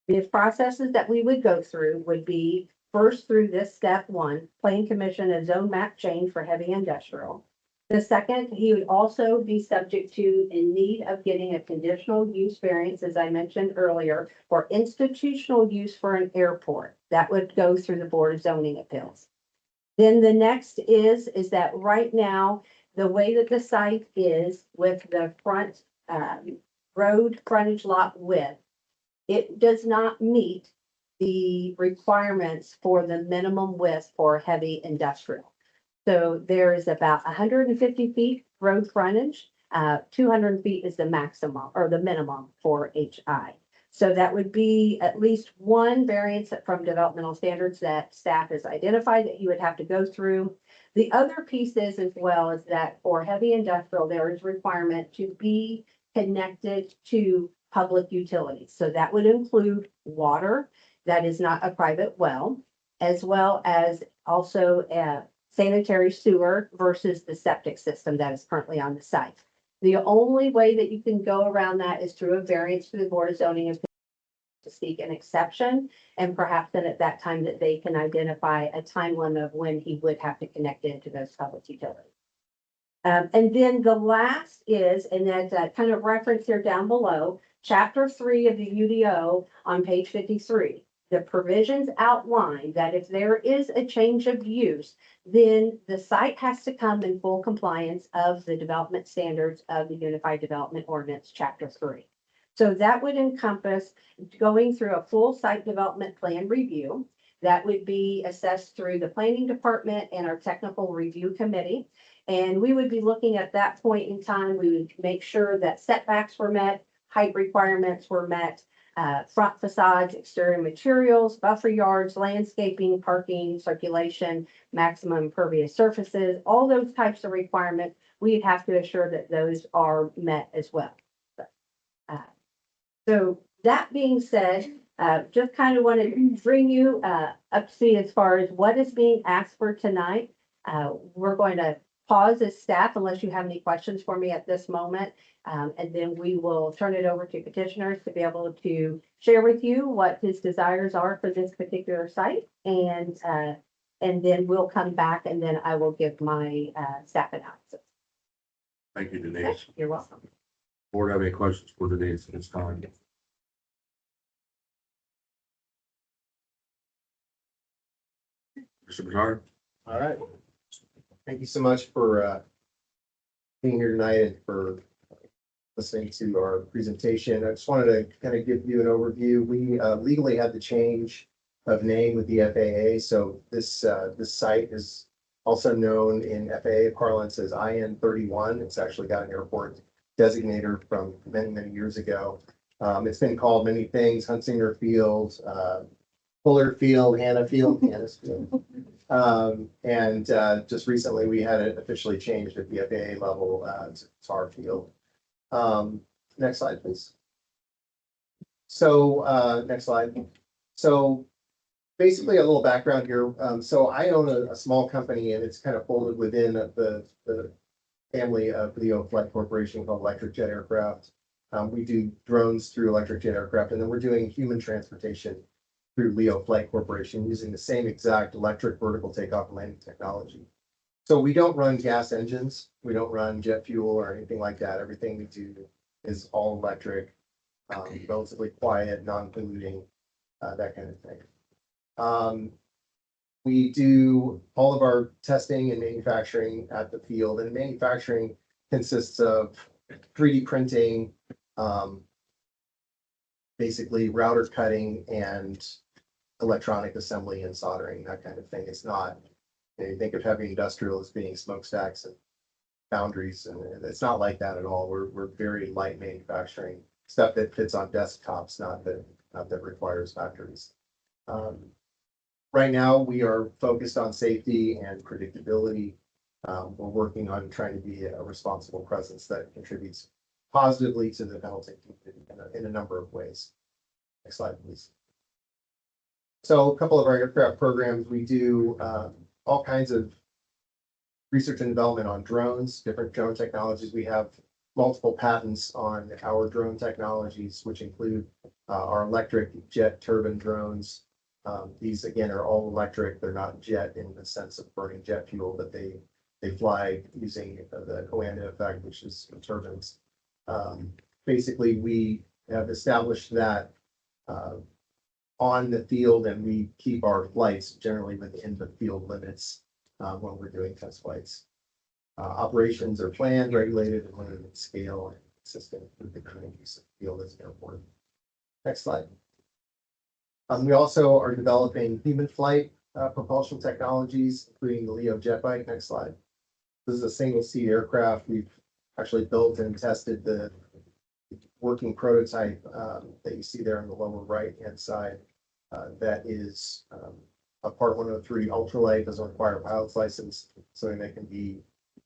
the processes that we would go through would be first through this step 1, Plan Commission a zone map change for heavy industrial. The second, he would also be subject to in need of getting a conditional use variance, as I mentioned earlier, for institutional use for an airport. That would go through the Board of Zoning Appeals. Then the next is that right now, the way that the site is with the front road frontage lot width, it does not meet the requirements for the minimum width for heavy industrial. So there is about 150 feet road frontage. 200 feet is the maximum or the minimum for HI. So that would be at least one variance from developmental standards that staff has identified that you would have to go through. The other piece is as well is that for heavy industrial, there is requirement to be connected to public utilities. So that would include water that is not a private well, as well as also sanitary sewer versus the septic system that is currently on the site. The only way that you can go around that is through a variance to the Board of Zoning and to seek an exception, and perhaps then at that time that they can identify a time limit of when he would have to connect into those public utilities. And then the last is, and that's kind of reference here down below, chapter 3 of the UDO on page 53. The provisions outline that if there is a change of use, then the site has to come in full compliance of the development standards of the Unified Development Ordinance, chapter 3. So that would encompass going through a full site development plan review. That would be assessed through the planning department and our technical review committee. And we would be looking at that point in time, we would make sure that setbacks were met, height requirements were met, front facades, exterior materials, buffer yards, landscaping, parking, circulation, maximum impervious surfaces, all those types of requirements, we'd have to assure that those are met as well. So that being said, just kind of wanted to bring you up to see as far as what is being asked for tonight. We're going to pause as staff unless you have any questions for me at this moment. And then we will turn it over to petitioners to be able to share with you what his desires are for this particular site. And then we'll come back and then I will give my staff analysis. Thank you, Denise. You're welcome. Board have any questions for Denise at this time? Mr. Bedard? All right. Thank you so much for being here tonight and for listening to our presentation. I just wanted to kind of give you an overview. We legally had the change of name with the FAA. So this site is also known in FAA parlance as IN31. It's actually got an airport designator from many, many years ago. It's been called many things: Hunsinger Field, Fuller Field, Hannah Field, Hannah's Field. And just recently we had it officially changed at the FAA level to TAR Field. Next slide, please. So next slide. So basically a little background here. So I own a small company and it's kind of folded within the family of Leo Flight Corporation called Electric Jet Aircraft. We do drones through Electric Jet Aircraft, and then we're doing human transportation through Leo Flight Corporation using the same exact electric vertical takeoff and landing technology. So we don't run gas engines. We don't run jet fuel or anything like that. Everything we do is all electric, relatively quiet, non-polluting, that kind of thing. We do all of our testing and manufacturing at the field, and manufacturing consists of 3D printing, basically router cutting and electronic assembly and soldering, that kind of thing. It's not, you think of heavy industrial as being smokestacks and foundries, and it's not like that at all. We're very light manufacturing, stuff that fits on desktops, not that requires factories. Right now, we are focused on safety and predictability. We're working on trying to be a responsible presence that contributes positively to the Pendleton community in a number of ways. Next slide, please. So a couple of our aircraft programs, we do all kinds of research and development on drones, different drone technologies. We have multiple patents on our drone technologies, which include our electric jet turbine drones. These again are all electric. They're not jet in the sense of burning jet fuel, but they fly using the Coanda effect, which is turbines. Basically, we have established that on the field, and we keep our flights generally within the field limits when we're doing test flights. Operations are planned, regulated, and limited in scale and consistent with the current use of the field as an airport. Next slide. We also are developing human flight propulsion technologies, including the Leo jet bike. Next slide. This is a single seat aircraft. We've actually built and tested the working prototype that you see there on the lower right-hand side. That is a Part 103 ultralight, doesn't require a pilot's license, something that can be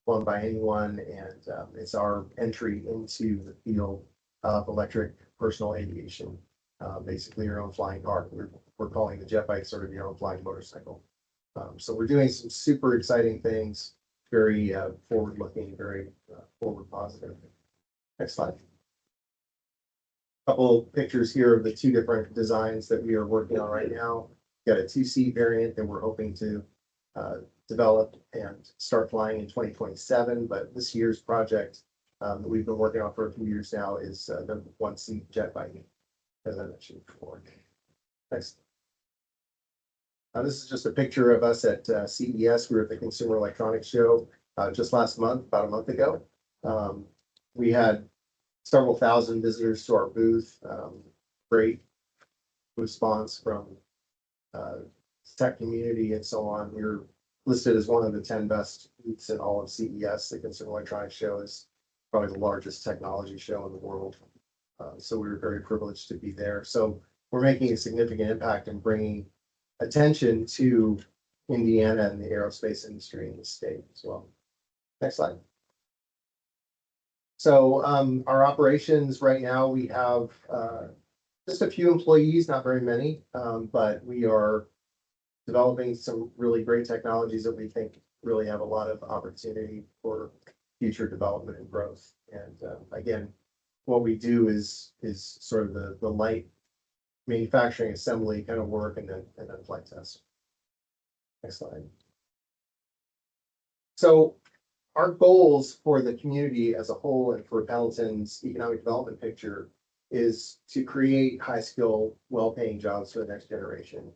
flown by anyone, and it's our entry into the field of electric personal aviation. Basically your own flying car. We're calling the jet bike sort of your own flying motorcycle. So we're doing some super exciting things, very forward-looking, very forward positive. Next slide. Couple pictures here of the two different designs that we are working on right now. Got a 2C variant that we're hoping to develop and start flying in 2027, but this year's project that we've been working on for a few years now is the 1C jet bike, as I mentioned before. Next. This is just a picture of us at CES. We were at the Consumer Electronics Show just last month, about a month ago. We had several thousand visitors to our booth. Great response from tech community and so on. We were listed as one of the 10 best booths in all of CES. The Consumer Electronics Show is probably the largest technology show in the world. So we were very privileged to be there. So we're making a significant impact in bringing attention to Indiana and the aerospace industry in the state as well. Next slide. So our operations right now, we have just a few employees, not very many, but we are developing some really great technologies that we think really have a lot of opportunity for future development and growth. And again, what we do is sort of the light manufacturing assembly kind of work and then flight test. Next slide. So our goals for the community as a whole and for Pendleton's economic development picture is to create high skill, well-paying jobs for the next generation.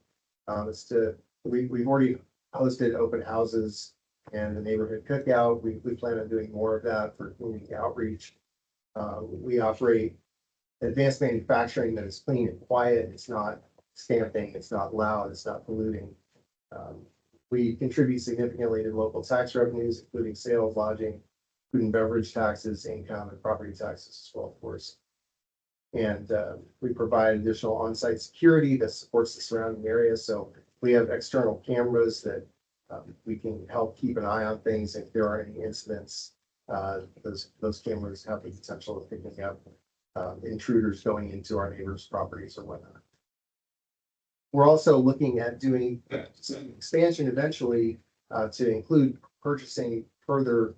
We've already hosted open houses and the neighborhood cookout. We plan on doing more of that for community outreach. We operate advanced manufacturing that is clean and quiet. It's not stamping, it's not loud, it's not polluting. We contribute significantly to local tax revenues, including sales, lodging, food and beverage taxes, income, and property taxes as well, of course. And we provide additional on-site security that supports the surrounding area. So we have external cameras that we can help keep an eye on things. If there are any incidents, those cameras have the potential of picking up intruders going into our neighbors' properties or whatnot. We're also looking at doing some expansion eventually to include purchasing further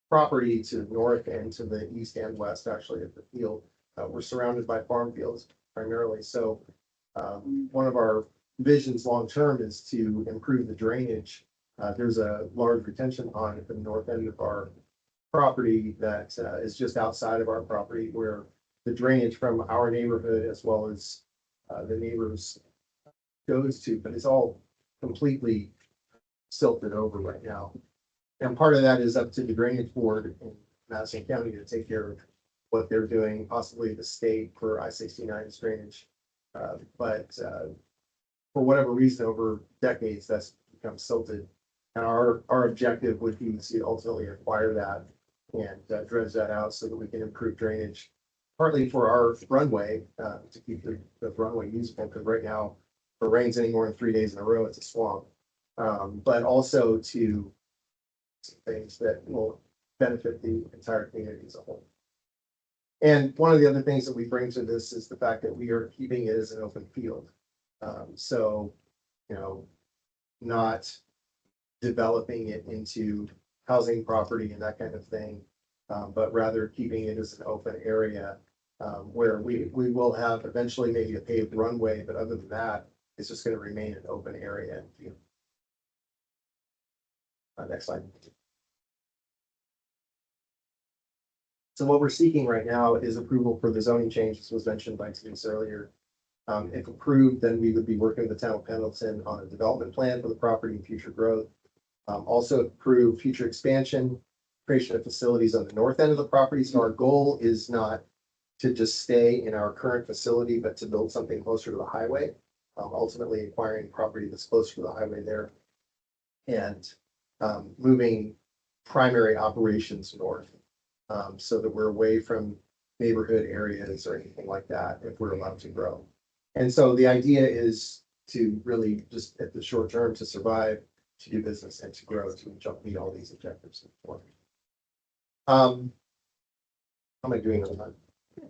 property to the north and to the east and west, actually, of the field. We're surrounded by farm fields primarily. So one of our visions long-term is to improve the drainage. There's a large retention pond at the north end of our property that is just outside of our property, where the drainage from our neighborhood as well as the neighbors goes to, but it's all completely silted over right now. And part of that is up to the drainage board in Madison County to take care of what they're doing, possibly the state for I-69 drainage. But for whatever reason, over decades, that's become silted. And our objective would be to ultimately acquire that and dredge that out so that we can improve drainage, partly for our runway, to keep the runway usable, because right now, if it rains any more than 3 days in a row, it's a swamp. But also to things that will benefit the entire community as a whole. And one of the other things that we bring to this is the fact that we are keeping it as an open field. So, you know, not developing it into housing property and that kind of thing, but rather keeping it as an open area where we will have eventually maybe a paved runway, but other than that, it's just going to remain an open area. Next slide. So what we're seeking right now is approval for the zoning change. This was mentioned by Denise earlier. If approved, then we would be working with the town of Pendleton on a development plan for the property and future growth. Also approve future expansion, creation of facilities on the north end of the property. So our goal is not to just stay in our current facility, but to build something closer to the highway. Ultimately acquiring property that's closer to the highway there. And moving primary operations north. so that we're away from neighborhood areas or anything like that if we're allowed to grow. And so the idea is to really just at the short term to survive, to do business and to grow, to meet all these objectives. How am I doing on time?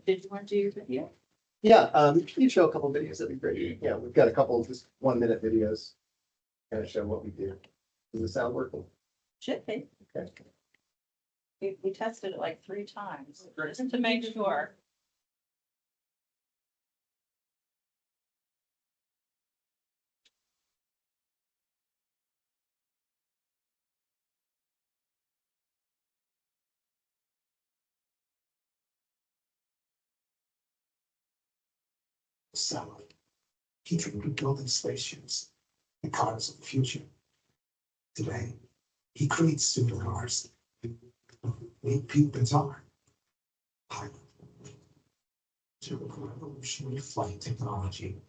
Did you want to do your video? Yeah, can you show a couple of videos? That'd be great. Yeah, we've got a couple of just 1-minute videos. Kind of show what we do. Does the sound working? Should be. Okay. We tested it like 3 times, just to make sure. Sally. He dreamed of building spaceships, the cars of the future. Today, he creates supercars. Meet Pete Bizarre, pilot. To revolutionary flight technology.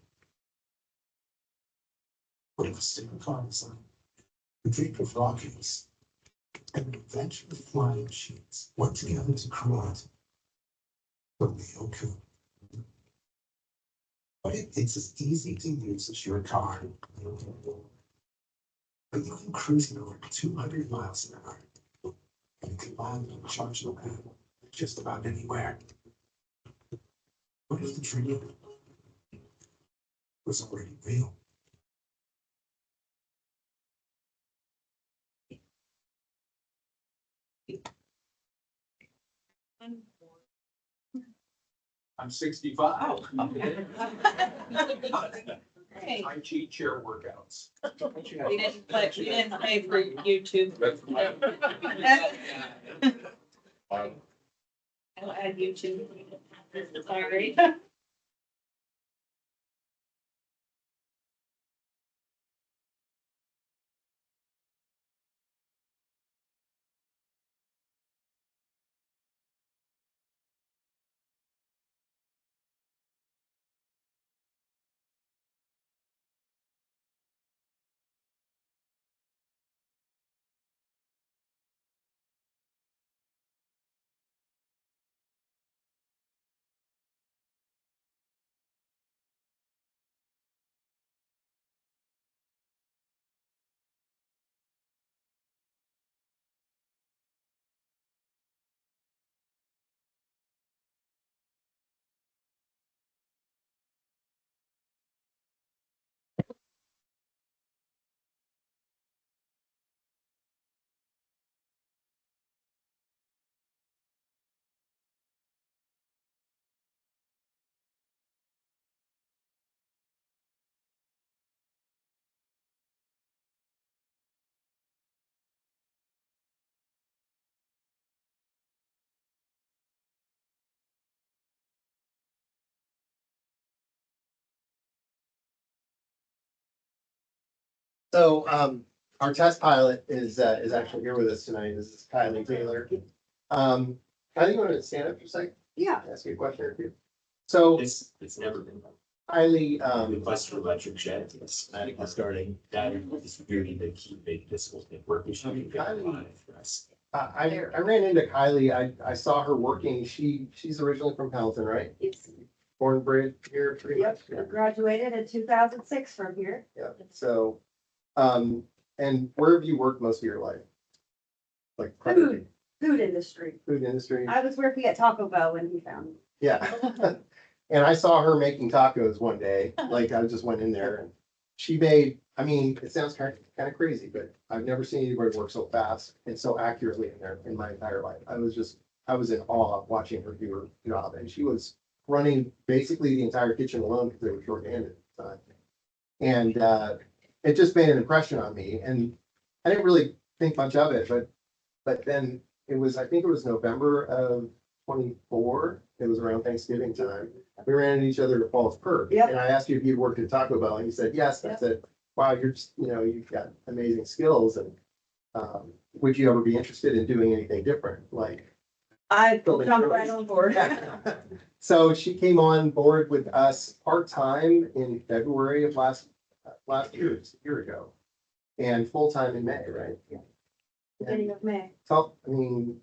What if a supercar design? The dream of rockets and an adventure of flying machines work together to create the Leo Coon. But it's as easy to use as your car. But you can cruise at over 200 miles an hour. And you can land and charge the pad just about anywhere. What if the dream was already real? I'm 65. Hey, I cheat chair workouts. we didn't pay for YouTube. I'll add YouTube. Sorry. So, our test pilot is actually here with us tonight. This is Kylie Taylor. Kylie, you want to stand up for a second? Yeah. Ask you a question or two. So It's never been done. Kylie, The Buster Electric Jet is schematically starting, that is really the key big discipline work we should be doing for us. I ran into Kylie. I saw her working. She's originally from Pendleton, right? It's, Born and bred here, pretty much. yep, graduated in 2006 from here. Yeah, so, and where have you worked most of your life? Like Food industry. food industry? I was working at Taco Bell when he found me. Yeah. And I saw her making tacos one day, like I just went in there and she made, I mean, it sounds kind of crazy, but I've never seen anybody work so fast and so accurately in there in my entire life. I was in awe watching her do her job, and she was running basically the entire kitchen alone because they were short-handed at the time. And it just made an impression on me, and I didn't really think much of it, but then it was, I think it was November of 24. It was around Thanksgiving time. We ran into each other at Falls Perk. Yep. And I asked you if you'd worked at Taco Bell, and you said yes. And I said, wow, you're just, you've got amazing skills, and would you ever be interested in doing anything different? Like, I jumped right on board. so she came on board with us part-time in February of last year, it's a year ago, and full-time in May, right? Beginning of May. So, I mean,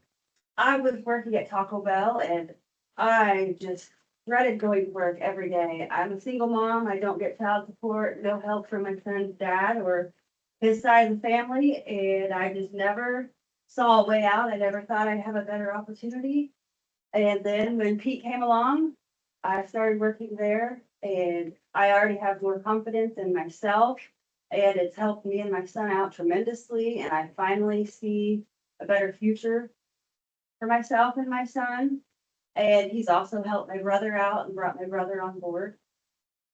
I was working at Taco Bell and I just dreaded going to work every day. I'm a single mom. I don't get child support, no help from my son's dad or his side of the family, and I just never saw a way out. I never thought I'd have a better opportunity. And then when Pete came along, I started working there and I already have more confidence in myself. And it's helped me and my son out tremendously. And I finally see a better future for myself and my son. And he's also helped my brother out and brought my brother on board.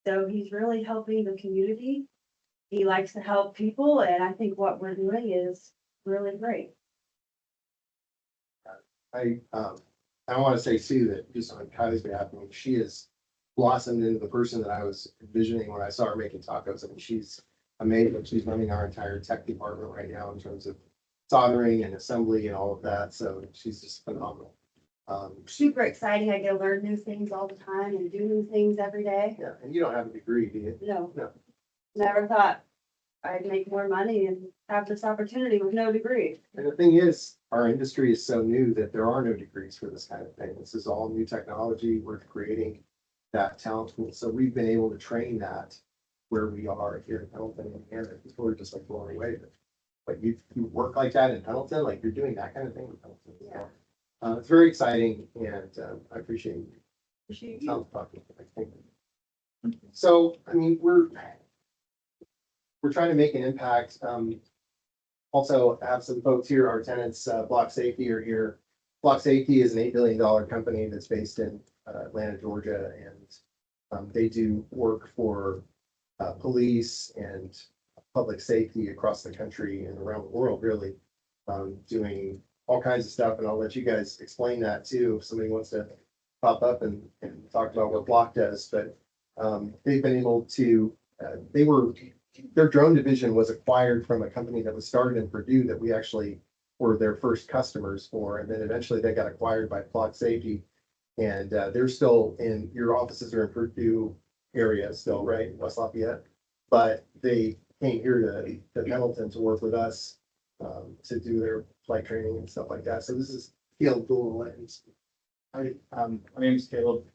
So he's really helping the community. He likes to help people, and I think what we're doing is really great. I want to say too, that just on Kylie's behalf, I mean, she has blossomed into the person that I was envisioning when I saw her making tacos. I mean, she's amazing. She's running our entire tech department right now in terms of soldering and assembly and all of that. So she's just phenomenal. Super exciting. I get to learn new things all the time and do new things every day. Yeah, and you don't have a degree, do you? No. No. Never thought I'd make more money and have this opportunity with no degree. And the thing is, our industry is so new that there are no degrees for this kind of thing. This is all new technology. We're creating that talent pool. So we've been able to train that where we are here in Pendleton, Indiana. People are just like blown away. But you work like that in Pendleton, like you're doing that kind of thing in Pendleton. Yeah. It's very exciting and I appreciate you. Appreciate you. Sounds talking. So, I mean, we're trying to make an impact. Also have some folks here, our tenants, Block Safety are here. Block Safety is an $8 billion company that's based in Atlanta, Georgia, and they do work for police and public safety across the country and around the world, really, doing all kinds of stuff. And I'll let you guys explain that too, if somebody wants to pop up and talk about what Block does. But they've been able to, their drone division was acquired from a company that was started in Purdue that we actually were their first customers for. And then eventually they got acquired by Block Safety. And they're still in, your offices are in Purdue area still, right? West Lafayette. But they came here to Pendleton to work with us to do their flight training and stuff like that. So this is Caleb Dual Lens. Hi, my name is Caleb.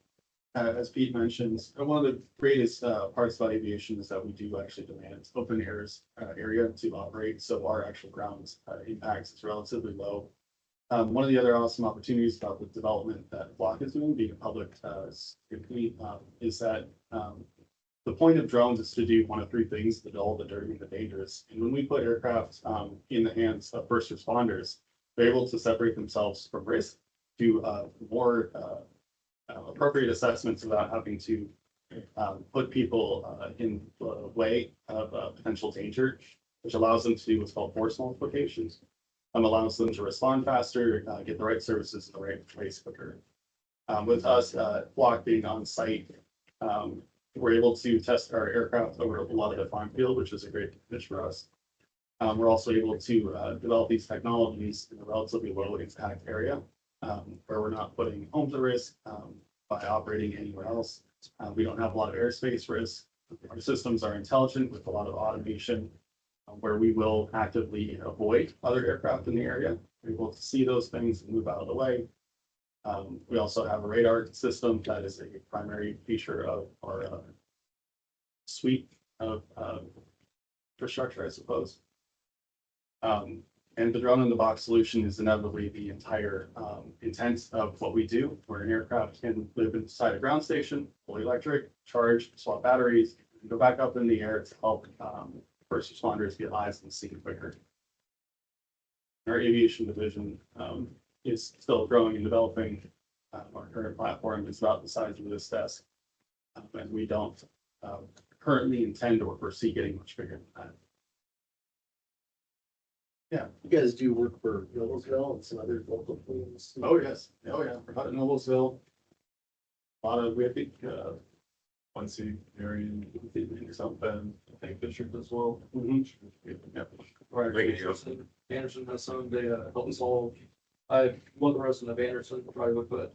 As Pete mentioned, one of the greatest parts about aviation is that we do actually demand open airs area to operate. So our actual ground impact is relatively low. One of the other awesome opportunities about the development that Block is doing, being a public company, is that the point of drones is to do one of three things: the dull, the dirty, and the dangerous. And when we put aircraft in the hands of first responders, they're able to separate themselves from risk, do more appropriate assessments without having to put people in the way of potential danger, which allows them to do what's called force multiplications. Allows them to respond faster, get the right services in the right place quicker. With us, Block being on site, we're able to test our aircraft over a lot of the farm field, which is a great advantage for us. We're also able to develop these technologies in a relatively low impact area, where we're not putting homes at risk by operating anywhere else. We don't have a lot of airspace risk. Our systems are intelligent with a lot of automation, where we will actively avoid other aircraft in the area. We're able to see those things and move out of the way. We also have a radar system that is a primary feature of our suite of infrastructure, I suppose. And the drone in the box solution is inevitably the entire intent of what we do, where an aircraft can live inside a ground station, fully electric, charge, swap batteries, go back up in the air to help first responders get eyes and see quicker. Our aviation division is still growing and developing. Our current platform is about the size of this desk, and we don't currently intend or foresee getting much bigger than that. Yeah, you guys do work for Noblesville and some other local communities. Oh, yes. Oh, yeah. We're out in Noblesville. A lot of, we have Quincy, Marion, something, I think Bishop as well. Anderson has some, they help us all. I one of the residents of Anderson, probably, but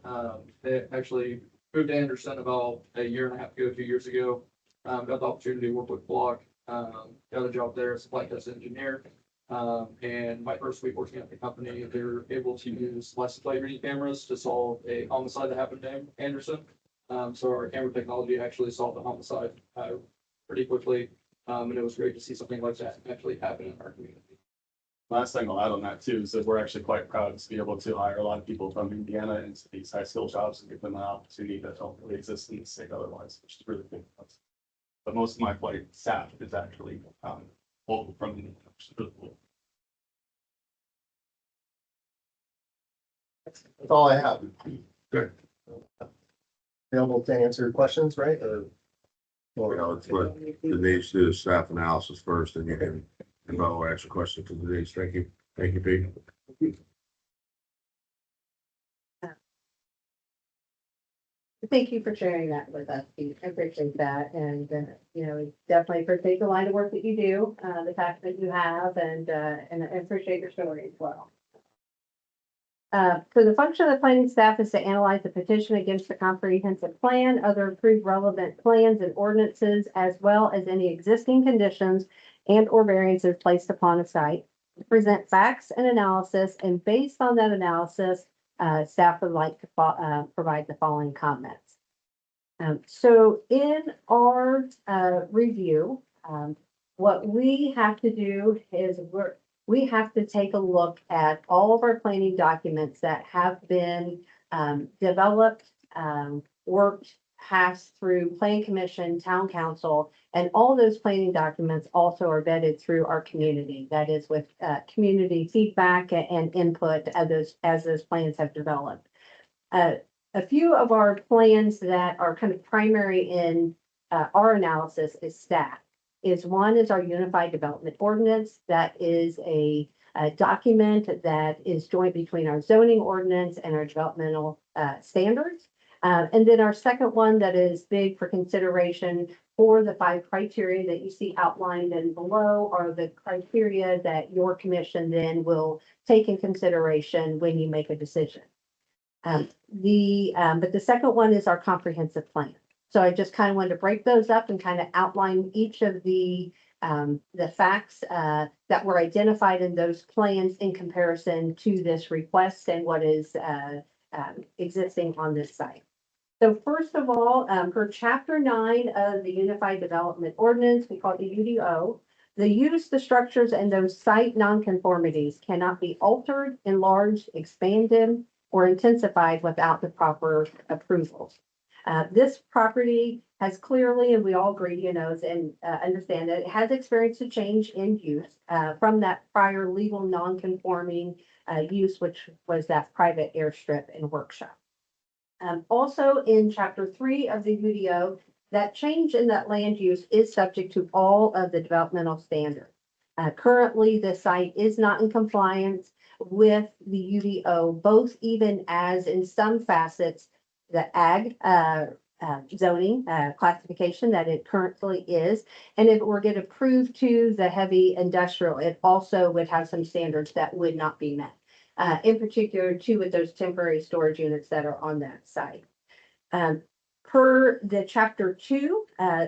they actually moved to Anderson about a year and a half ago, 2 years ago. Got the opportunity to work with Block, got a job there as a flight test engineer. And my first week working at the company, they were able to use license plate reading cameras to solve a homicide that happened named Anderson. So our camera technology actually solved the homicide, pretty quickly. And it was great to see something like that actually happen in our community. Last thing I'll add on that too, is that we're actually quite proud to be able to hire a lot of people from Indiana into these high skill jobs and give them an opportunity that don't really exist in the state otherwise, which is really cool. But most of my flight staff is actually, local from Indiana, which is really cool. That's all I have. Good. Available to answer questions, right? Or It's what Denise do the staff analysis first, and you can, and I'll ask a question to Denise. Thank you. Thank you, Pete. Thank you for sharing that with us, Pete. I appreciate that. And, definitely appreciate the line of work that you do, the fact that you have, and I appreciate your story as well. So the function of the planning staff is to analyze the petition against the comprehensive plan, other approved relevant plans and ordinances, as well as any existing conditions and or variances placed upon a site, to present facts and analysis, and based on that analysis, staff would like to provide the following comments. So in our review, what we have to do is we have to take a look at all of our planning documents that have been developed, worked, passed through Plan Commission, Town Council, and all those planning documents also are vetted through our community. That is with community feedback and input as those plans have developed. A few of our plans that are kind of primary in our analysis is staff. One is our Unified Development Ordinance. That is a document that is joint between our zoning ordinance and our developmental standards. And then our second one that is big for consideration for the 5 criteria that you see outlined and below are the criteria that your commission then will take in consideration when you make a decision. But the second one is our comprehensive plan. So I just kind of wanted to break those up and kind of outline each of the facts that were identified in those plans in comparison to this request and what is existing on this site. So first of all, for Chapter 9 of the Unified Development Ordinance, we call it the UDO, the use, the structures, and those site nonconformities cannot be altered, enlarged, expanded, or intensified without the proper approvals. This property has clearly, and we all agree, and understand that it has experienced a change in use from that prior legal non-conforming use, which was that private airstrip and workshop. Also in Chapter 3 of the UDO, that change in that land use is subject to all of the developmental standards. Currently, the site is not in compliance with the UDO, both even as in some facets, the ag zoning classification that it currently is. And if it were get approved to the heavy industrial, it also would have some standards that would not be met. In particular, too, with those temporary storage units that are on that site. Per the Chapter 2,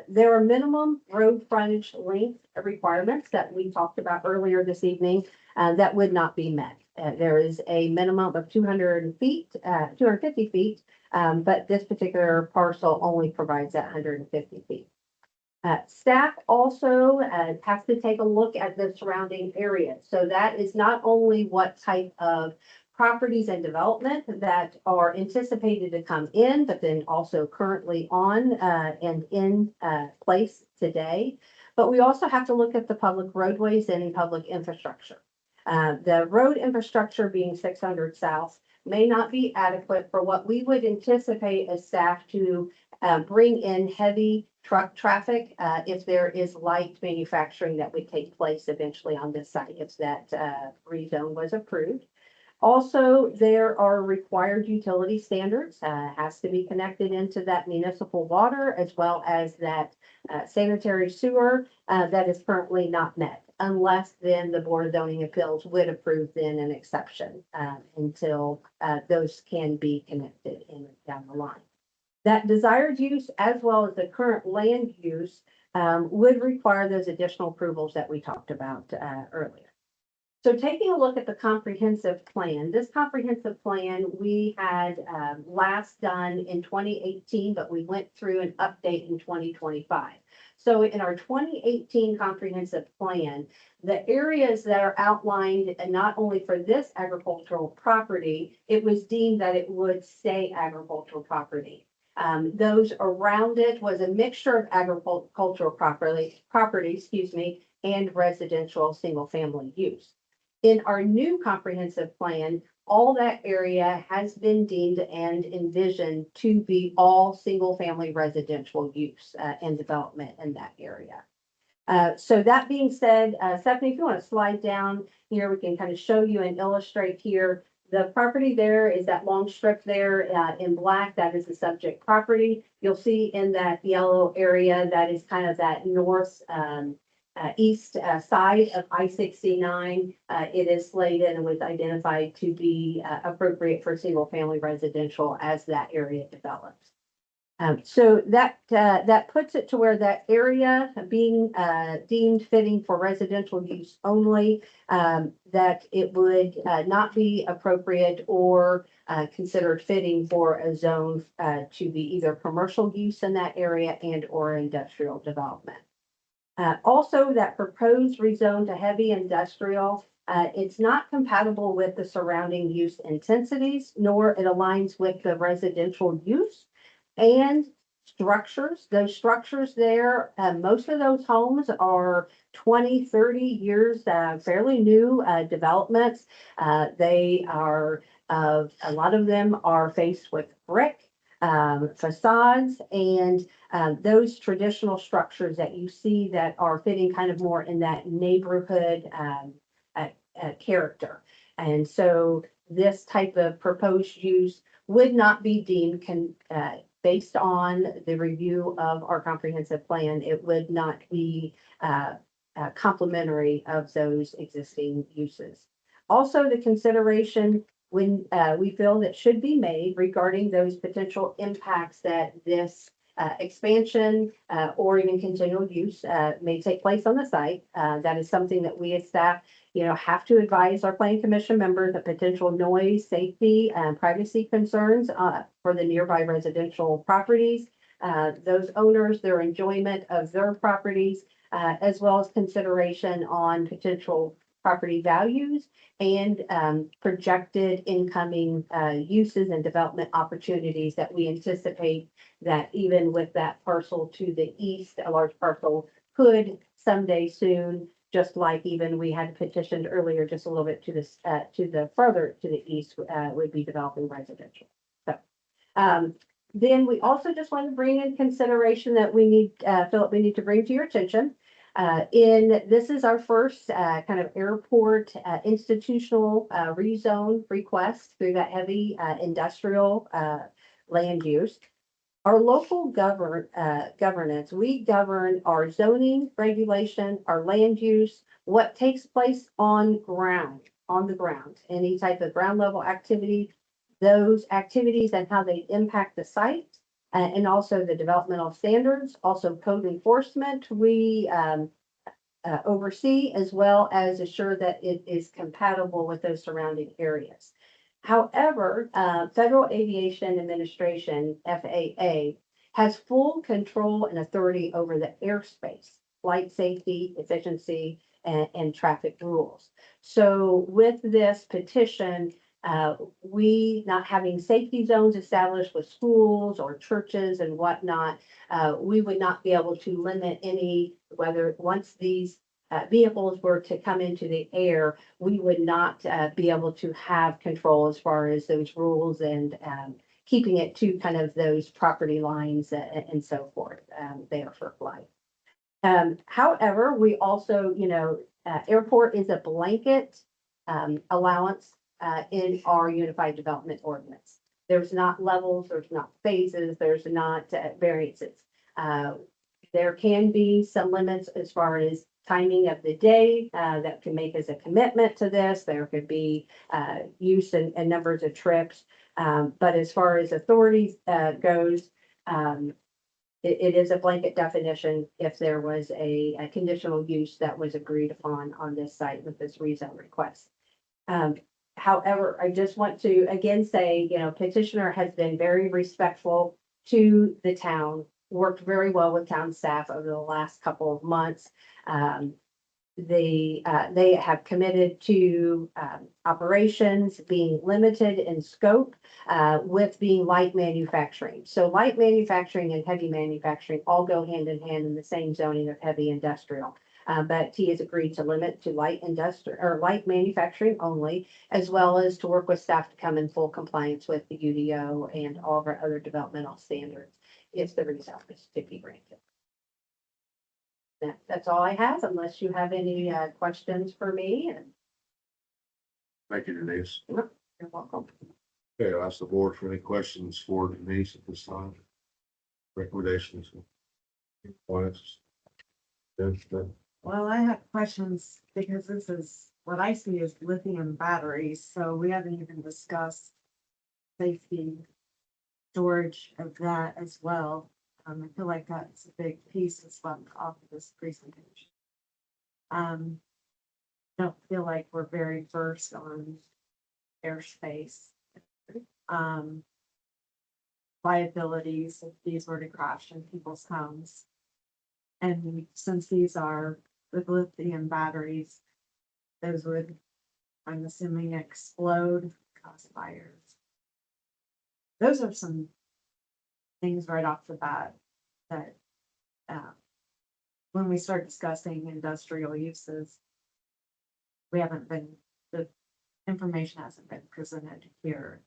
there are minimum road frontage length requirements that we talked about earlier this evening that would not be met. There is a minimum of 250 feet, but this particular parcel only provides that 150 feet. Staff also has to take a look at the surrounding areas. So that is not only what type of properties and development that are anticipated to come in, but then also currently on and in place today. But we also have to look at the public roadways and public infrastructure. The road infrastructure being 600 South may not be adequate for what we would anticipate as staff to bring in heavy truck traffic if there is light manufacturing that would take place eventually on this site if that rezone was approved. Also, there are required utility standards, has to be connected into that municipal water as well as that sanitary sewer that is currently not met, unless then the Board of Zoning Appeals would approve then an exception until those can be connected in down the line. That desired use as well as the current land use would require those additional approvals that we talked about earlier. So taking a look at the comprehensive plan, this comprehensive plan we had last done in 2018, but we went through an update in 2025. So in our 2018 comprehensive plan, the areas that are outlined, and not only for this agricultural property, it was deemed that it would stay agricultural property. Those around it was a mixture of agricultural property, and residential single-family use. In our new comprehensive plan, all that area has been deemed and envisioned to be all single-family residential use and development in that area. So that being said, Stephanie, if you want to slide down here, we can kind of show you and illustrate here. The property there is that long strip there in black. That is the subject property. You'll see in that yellow area that is kind of that north east side of I-69. It is slated and was identified to be appropriate for single-family residential as that area develops. So that puts it to where that area being deemed fitting for residential use only, that it would not be appropriate or considered fitting for a zone to be either commercial use in that area and or industrial development. Also, that proposed rezone to heavy industrial, it's not compatible with the surrounding use intensities, nor it aligns with the residential use and structures. Those structures there, most of those homes are 20, 30 years, fairly new developments. They are, a lot of them are faced with brick facades and those traditional structures that you see that are fitting kind of more in that neighborhood character. And so this type of proposed use would not be deemed based on the review of our comprehensive plan. It would not be complementary of those existing uses. Also, the consideration when we feel that should be made regarding those potential impacts that this expansion or even continual use may take place on the site. That is something that we as staff, have to advise our planning commission members of potential noise, safety, and privacy concerns for the nearby residential properties, those owners, their enjoyment of their properties, as well as consideration on potential property values and projected incoming uses and development opportunities that we anticipate that even with that parcel to the east, a large parcel could someday soon, just like even we had petitioned earlier, just a little bit to this to the further to the east would be developing residential. So then we also just want to bring in consideration that we need, Philip, we need to bring to your attention. This is our first kind of airport institutional rezone request through that heavy industrial land use. Our local governance, we govern our zoning regulation, our land use, what takes place on the ground, any type of ground level activity, those activities and how they impact the site. And also the developmental standards, also code enforcement, we oversee as well as assure that it is compatible with those surrounding areas. However, Federal Aviation Administration, FAA, has full control and authority over the airspace, flight safety, efficiency, and traffic rules. So with this petition, we not having safety zones established with schools or churches and whatnot, we would not be able to limit any, whether once these vehicles were to come into the air, we would not be able to have control as far as those rules and keeping it to kind of those property lines and so forth there for flight. However, we also, airport is a blanket allowance in our Unified Development Ordinance. There's not levels, there's not phases, there's not variances. There can be some limits as far as timing of the day that can make us a commitment to this. There could be use and numbers of trips. But as far as authorities goes, it is a blanket definition if there was a conditional use that was agreed upon on this site with this rezone request. However, I just want to again say, petitioner has been very respectful to the town, worked very well with town staff over the last couple of months. They have committed to operations being limited in scope with being light manufacturing. So light manufacturing and heavy manufacturing all go hand in hand in the same zoning of heavy industrial. But he has agreed to limit to light industrial or light manufacturing only, as well as to work with staff to come in full compliance with the UDO and all of our other developmental standards if the rezone is to be granted. That's all I have, unless you have any questions for me, and Thank you, Denise. you're welcome. Okay, I'll ask the board for any questions for Denise at this time. Recommendations. Points. Well, I have questions because this is, what I see is lithium batteries, so we haven't even discussed safety, storage of that as well. I feel like that's a big piece that's left off of this presentation. Don't feel like we're very versed on airspace. Liabilities if these were to crash in people's homes. And since these are with lithium batteries, those would, I'm assuming, explode, cause fires. Those are some things right off the bat that when we start discussing industrial uses, the information hasn't been presented here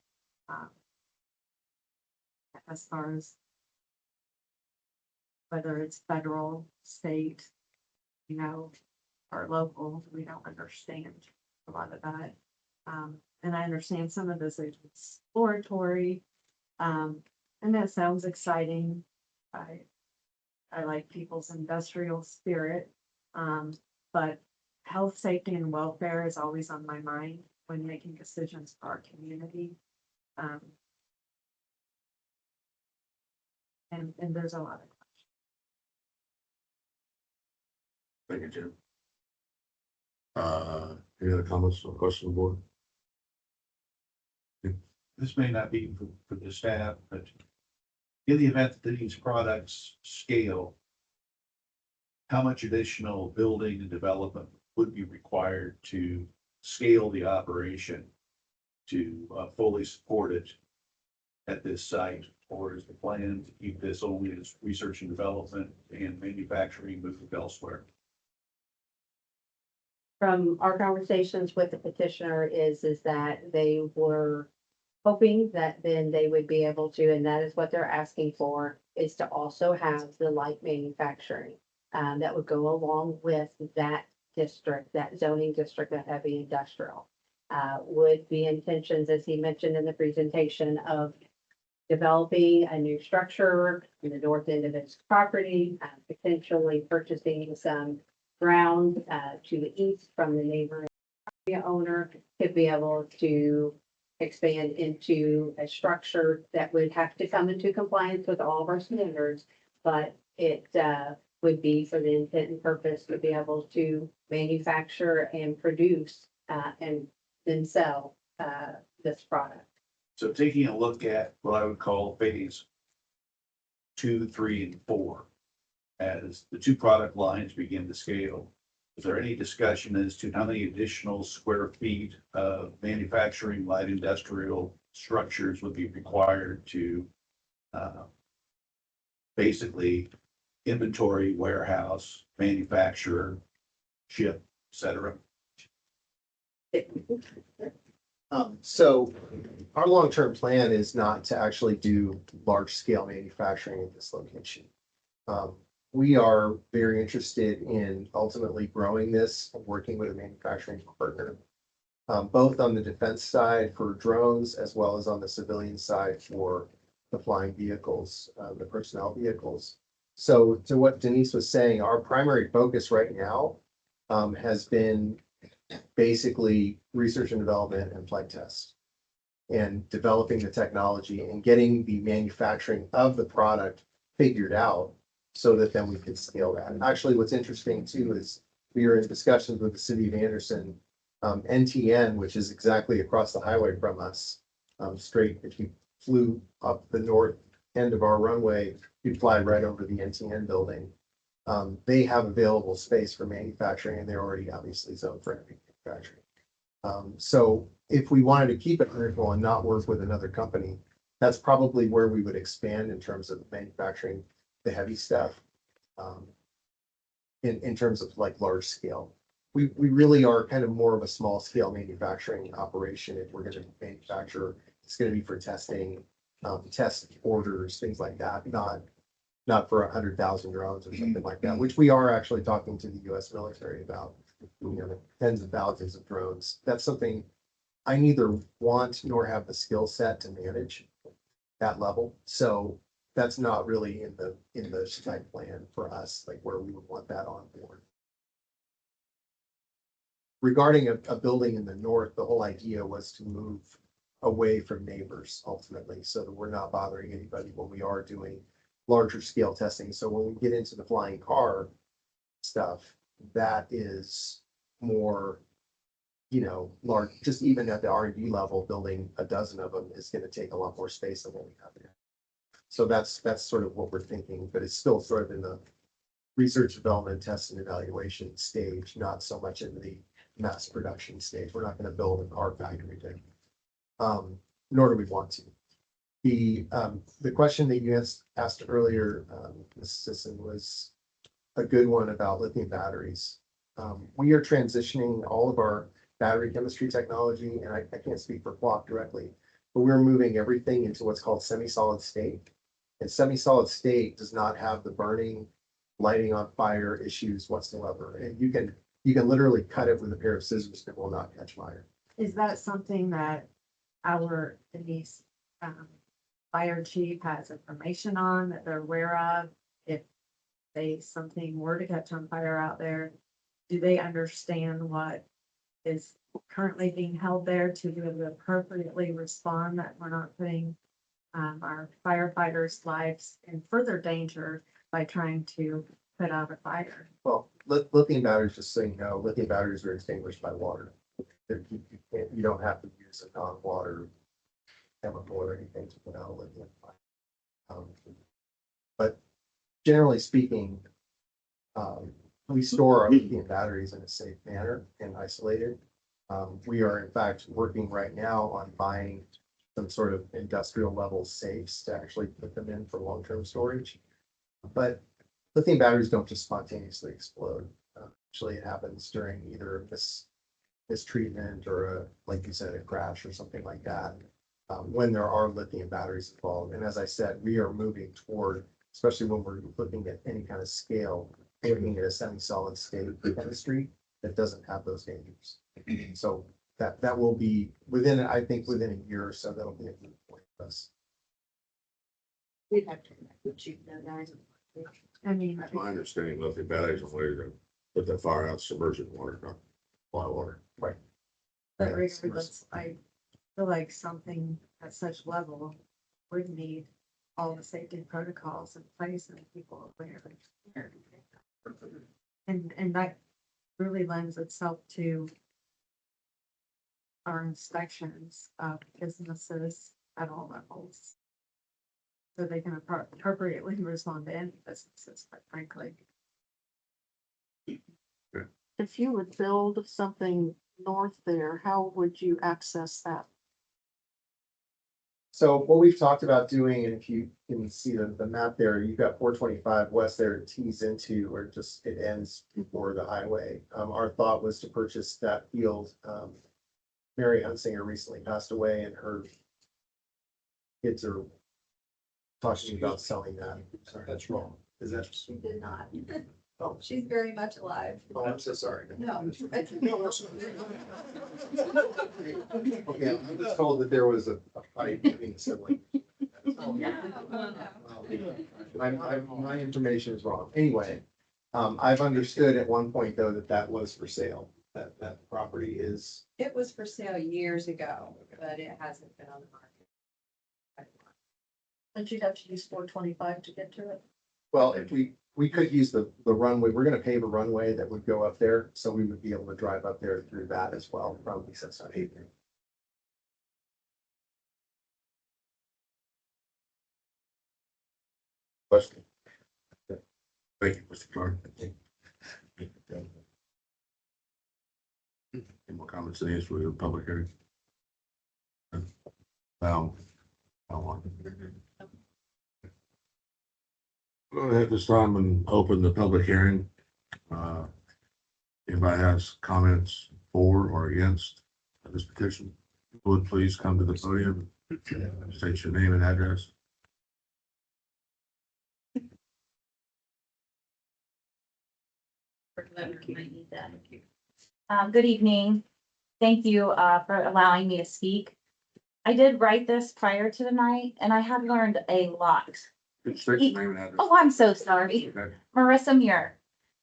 as far as whether it's federal, state, or local. We don't understand a lot of that. And I understand some of this is exploratory. And that sounds exciting. I like people's industrial spirit. But health, safety, and welfare is always on my mind when making decisions for our community. And there's a lot of Thank you, Jim. Any other comments or questions on the board? This may not be for the staff, but in the event that these products scale, how much additional building and development would be required to scale the operation to fully support it at this site? Or is the plan to keep this only as research and development and manufacturing moved elsewhere? From our conversations with the petitioner is that they were hoping that then they would be able to, and that is what they're asking for, is to also have the light manufacturing that would go along with that district, that zoning district, that heavy industrial. Would be intentions, as he mentioned in the presentation, of developing a new structure in the north end of its property, potentially purchasing some ground to the east from the neighboring owner to be able to expand into a structure that would have to come into compliance with all of our standards, but it would be for the intent and purpose to be able to manufacture and produce and then sell this product. So taking a look at what I would call phase 2, 3, and 4, as the two product lines begin to scale, is there any discussion as to how many additional square feet of manufacturing light industrial structures would be required to basically inventory, warehouse, manufacture, ship, et cetera? So our long-term plan is not to actually do large-scale manufacturing at this location. We are very interested in ultimately growing this, working with a manufacturing partner, both on the defense side for drones, as well as on the civilian side for the flying vehicles, the personnel vehicles. So to what Denise was saying, our primary focus right now has been basically research and development and flight tests and developing the technology and getting the manufacturing of the product figured out so that then we could scale that. And actually, what's interesting too is we are in discussions with the city of Anderson. NTN, which is exactly across the highway from us, straight, if you flew up the north end of our runway, you'd fly right over the NTN building. They have available space for manufacturing and they're already obviously zoned for manufacturing. So if we wanted to keep it critical and not work with another company, that's probably where we would expand in terms of manufacturing the heavy stuff. In terms of like large scale. We really are kind of more of a small scale manufacturing operation. If we're gonna manufacture, it's gonna be for testing, test orders, things like that, not for 100,000 drones or something like that, which we are actually talking to the US military about, tens of thousands of drones. That's something I neither want nor have the skill set to manage that level. So that's not really in the site plan for us, like where we would want that on board. Regarding a building in the north, the whole idea was to move away from neighbors ultimately, so that we're not bothering anybody when we are doing larger scale testing. So when we get into the flying car stuff, that is more, large, just even at the R&D level, building a dozen of them is going to take a lot more space than what we have here. So that's sort of what we're thinking, but it's still sort of in the research, development, test and evaluation stage, not so much in the mass production stage. We're not going to build a car factory nor do we want to. The question that you asked earlier, Mrs. Sisson, was a good one about lithium batteries. We are transitioning all of our battery chemistry technology, and I can't speak for Flock directly, but we're moving everything into what's called semi-solid state. And semi-solid state does not have the burning, lighting on fire issues whatsoever. And you can literally cut it with a pair of scissors and it will not catch fire. Is that something that our Denise fire chief has information on that they're aware of? If something were to catch on fire out there, do they understand what is currently being held there to be able to appropriately respond, that we're not putting our firefighters' lives in further danger by trying to put out a fire? Well, lithium batteries, just so you know, lithium batteries are extinguished by water. You don't have to use a non-water chemical or anything to put out a lithium. But generally speaking, we store our lithium batteries in a safe manner and isolated. We are in fact working right now on buying some sort of industrial level safes to actually put them in for long-term storage. But lithium batteries don't just spontaneously explode. Actually, it happens during either mistreatment or like you said, a crash or something like that. When there are lithium batteries involved. And as I said, we are moving toward, especially when we're looking at any kind of scale, looking at a semi-solid state chemistry that doesn't have those dangers. So that will be within a year or so, that'll be a good point for us. We'd have to connect with you, guys. I mean, That's my understanding, lithium batteries, are where you're gonna put that fire out, submerged in water, not fly water. Right. but regardless, I feel like something at such level would need all the safety protocols in place and people aware. And that really lends itself to our inspections of businesses at all levels. So they can appropriately respond to any businesses, quite frankly. If you would build something north there, how would you access that? So what we've talked about doing, and if you can see the map there, you've got 425 west there, it tees into, or just it ends before the highway. Our thought was to purchase that field. Mary Hunsinger recently passed away and her kids are talking about selling that. Sorry, that's wrong. Is that? She did not. Oh. She's very much alive. Oh, I'm so sorry. No. Okay, I was told that there was a fight between siblings. My information is wrong. Anyway, I've understood at one point though that was for sale, that property is. It was for sale years ago, but it hasn't been on the market. But you'd have to use 425 to get to it. Well, if we could use the runway, we're gonna pave a runway that would go up there, so we would be able to drive up there through that as well, probably since I'm paving. Question. Thank you, Mr. Clark. Any more comments and answers for the public hearing? Go ahead this time and open the public hearing. Anybody has comments for or against this petition, would please come to the podium, state your name and address. Good evening. Thank you for allowing me to speak. I did write this prior to tonight and I have learned a lot. State your name and address. Oh, I'm so sorry. Okay. Marissa Muir.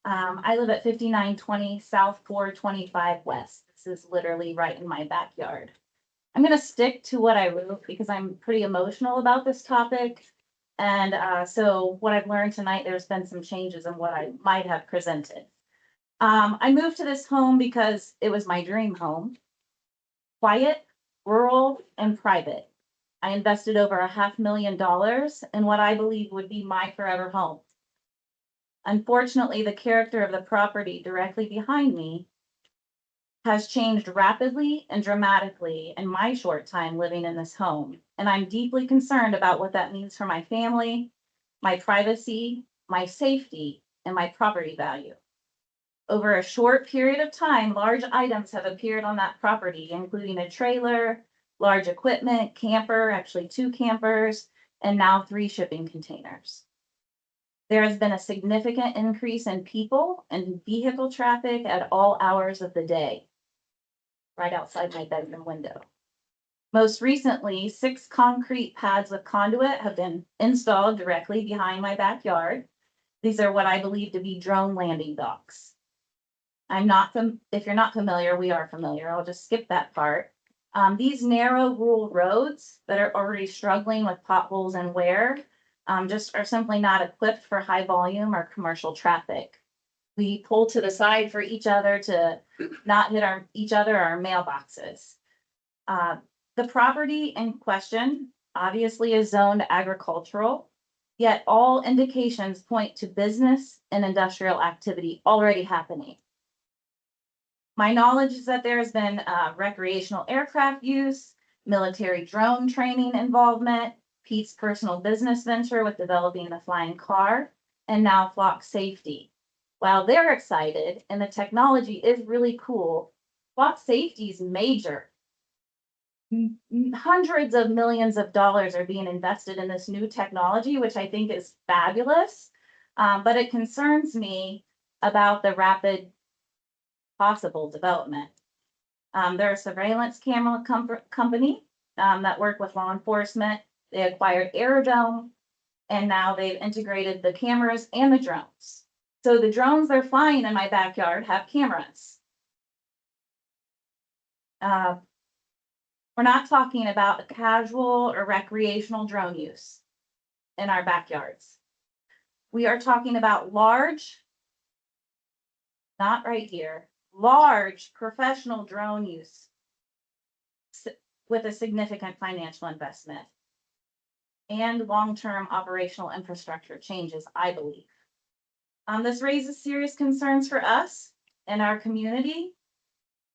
I live at 5920 South 425 West. This is literally right in my backyard. I'm gonna stick to what I wrote because I'm pretty emotional about this topic. And so what I've learned tonight, there's been some changes in what I might have presented. I moved to this home because it was my dream home. Quiet, rural, and private. I invested over $500,000 in what I believe would be my forever home. Unfortunately, the character of the property directly behind me has changed rapidly and dramatically in my short time living in this home. And I'm deeply concerned about what that means for my family, my privacy, my safety, and my property value. Over a short period of time, large items have appeared on that property, including a trailer, large equipment, camper, actually 2 campers, and now 3 shipping containers. There has been a significant increase in people and vehicle traffic at all hours of the day, right outside my bedroom window. Most recently, 6 concrete pads with conduit have been installed directly behind my backyard. These are what I believe to be drone landing docks. If you're not familiar, we are familiar. I'll just skip that part. These narrow rural roads that are already struggling with potholes and wear just are simply not equipped for high volume or commercial traffic. We pull to the side for each other to not hit each other or our mailboxes. The property in question obviously is zoned agricultural, yet all indications point to business and industrial activity already happening. My knowledge is that there has been recreational aircraft use, military drone training involvement, Pete's personal business venture with developing the flying car, and now Flock Safety. While they're excited and the technology is really cool, Flock Safety is major. Hundreds of millions of dollars are being invested in this new technology, which I think is fabulous. But it concerns me about the rapid possible development. They're a surveillance camera company that work with law enforcement. They acquired Aerodome, and now they've integrated the cameras and the drones. So the drones they're flying in my backyard have cameras. We're not talking about a casual or recreational drone use in our backyards. We are talking about large, not right here, large professional drone use with a significant financial investment and long-term operational infrastructure changes, I believe. This raises serious concerns for us and our community.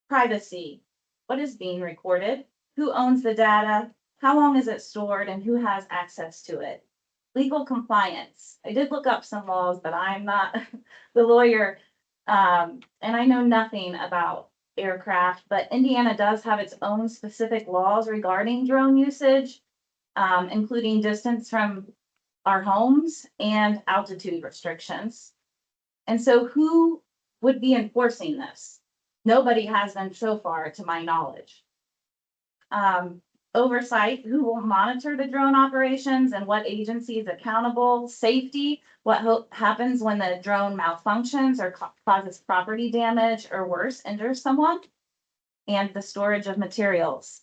Privacy. What is being recorded? Who owns the data? How long is it stored and who has access to it? Legal compliance. I did look up some laws, but I'm not the lawyer. And I know nothing about aircraft, but Indiana does have its own specific laws regarding drone usage, including distance from our homes and altitude restrictions. And so who would be enforcing this? Nobody has been so far, to my knowledge. Oversight, who will monitor the drone operations and what agency is accountable? Safety, what happens when the drone malfunctions or causes property damage or worse, injures someone? And the storage of materials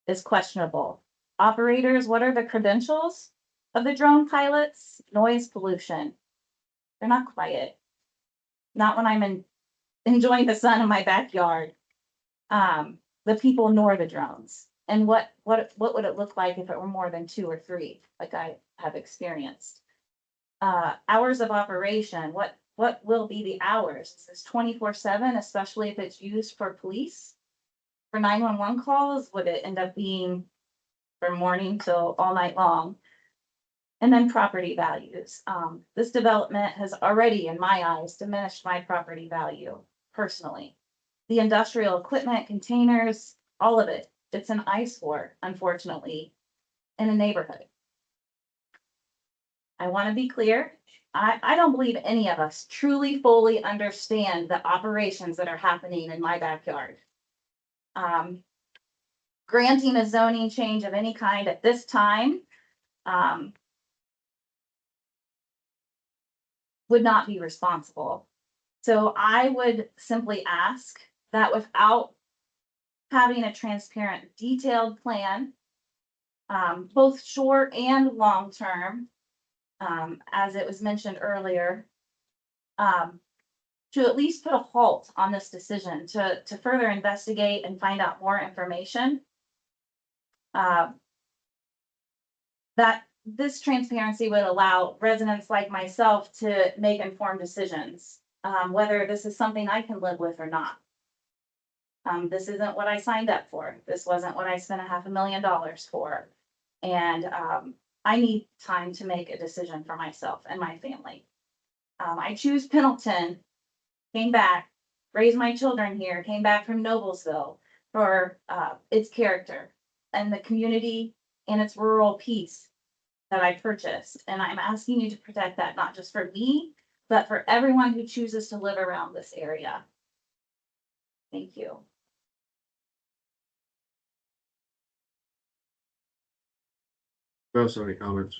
is questionable. Operators, what are the credentials? of the drone pilots, noise pollution. They're not quiet. Not when I'm enjoying the sun in my backyard. The people nor the drones. And what would it look like if it were more than 2 or 3, like I have experienced? Hours of operation, what will be the hours? Is this 24/7, especially if it's used for police? For 911 calls, would it end up being from morning till all night long? And then property values. This development has already, in my eyes, diminished my property value personally. The industrial equipment, containers, all of it, it's an eyesore, unfortunately, in a neighborhood. I want to be clear. I don't believe any of us truly fully understand the operations that are happening in my backyard. Granting a zoning change of any kind at this time would not be responsible. So I would simply ask that without having a transparent, detailed plan, both short and long term, as it was mentioned earlier, to at least put a halt on this decision to further investigate and find out more information. That this transparency would allow residents like myself to make informed decisions, whether this is something I can live with or not. This isn't what I signed up for. This wasn't what I spent $500,000 for. And I need time to make a decision for myself and my family. I choose Pendleton, came back, raised my children here, came back from Noblesville for its character and the community and its rural peace that I purchased. And I'm asking you to protect that, not just for me, but for everyone who chooses to live around this area. Thank you. Gus, any comments?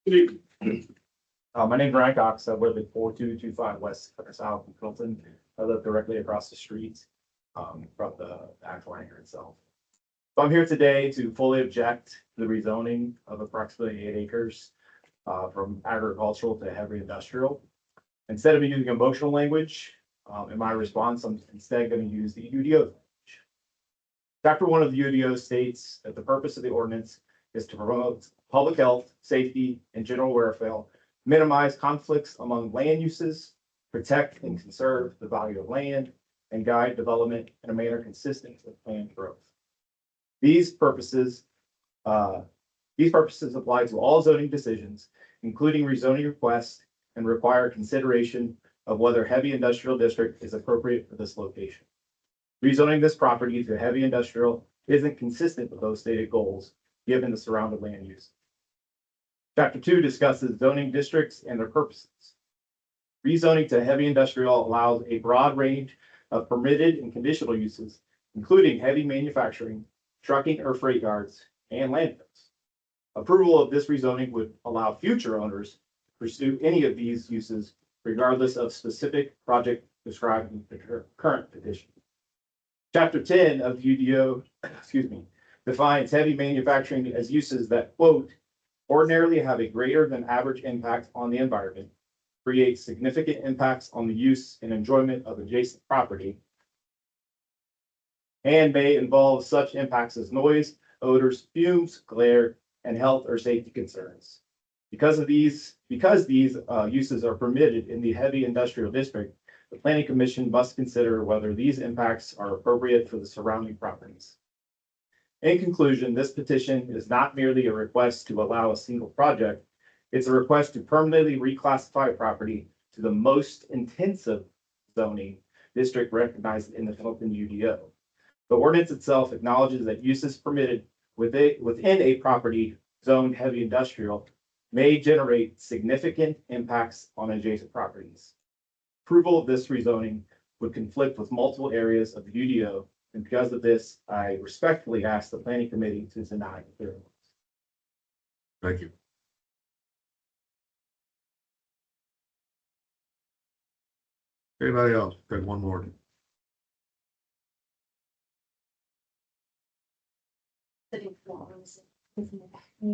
Good evening. My name's Ryan Cox. I live at 4225 West Cutters Ave in Pendleton. I live directly across the street from the actual hangar itself. So I'm here today to fully object to the rezoning of approximately 8 acres from agricultural to heavy industrial. Instead of using emotional language, in my response, I'm instead going to use the UDO language. Chapter 1 of the UDO states that the purpose of the ordinance is to promote public health, safety, and general welfare, minimize conflicts among land uses, protect and conserve the value of land, and guide development in a manner consistent with planned growth. These purposes apply to all zoning decisions, including rezoning requests, and require consideration of whether heavy industrial district is appropriate for this location. Rezoning this property to heavy industrial isn't consistent with those stated goals, given the surrounding land use. Chapter 2 discusses zoning districts and their purposes. Rezoning to heavy industrial allows a broad range of permitted and conditional uses, including heavy manufacturing, trucking or freight yards, and landfills. Approval of this rezoning would allow future owners to pursue any of these uses, regardless of specific project described in the current petition. Chapter 10 of the UDO, defines heavy manufacturing as uses that, quote, ordinarily have a greater than average impact on the environment, create significant impacts on the use and enjoyment of adjacent property, and may involve such impacts as noise, odors, fumes, glare, and health or safety concerns. Because these uses are permitted in the heavy industrial district, the Planning Commission must consider whether these impacts are appropriate for the surrounding properties. In conclusion, this petition is not merely a request to allow a single project. It's a request to permanently reclassify property to the most intensive zoning district recognized in the Pendleton UDO. The ordinance itself acknowledges that uses permitted within a property zoned heavy industrial may generate significant impacts on adjacent properties. Approval of this rezoning would conflict with multiple areas of the UDO, and because of this, I respectfully ask the Planning Committee to deny the variance. Thank you. Anybody else? Take one more. City Farms,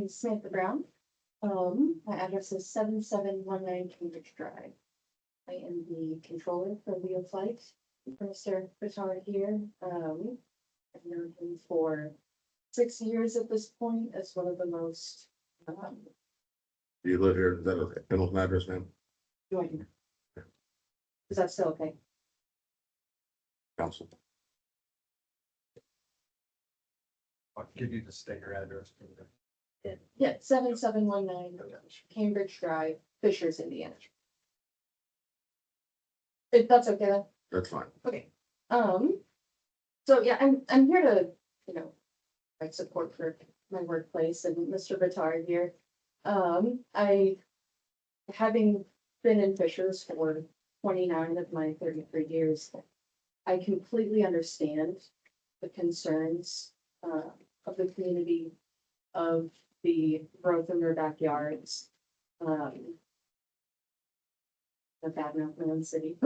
Samantha Brown. My address is 7719 Cambridge Drive. I am the controller for Leo Flight. Mr. Bitar here. I've known him for 6 years at this point as one of the most, You live here, is that a Pendleton address, ma'am? joint. Is that still okay? Council. I'll give you the sticker address. Yeah, 7719 Cambridge Drive, Fishers, Indiana. If that's okay, then. That's fine. Okay, so yeah, I'm here to, provide support for my workplace and Mr. Vitar here. I, having been in Fishers for 29 of my 33 years, I completely understand the concerns, of the community, of the growth in their backyards. The bad mouth my own city.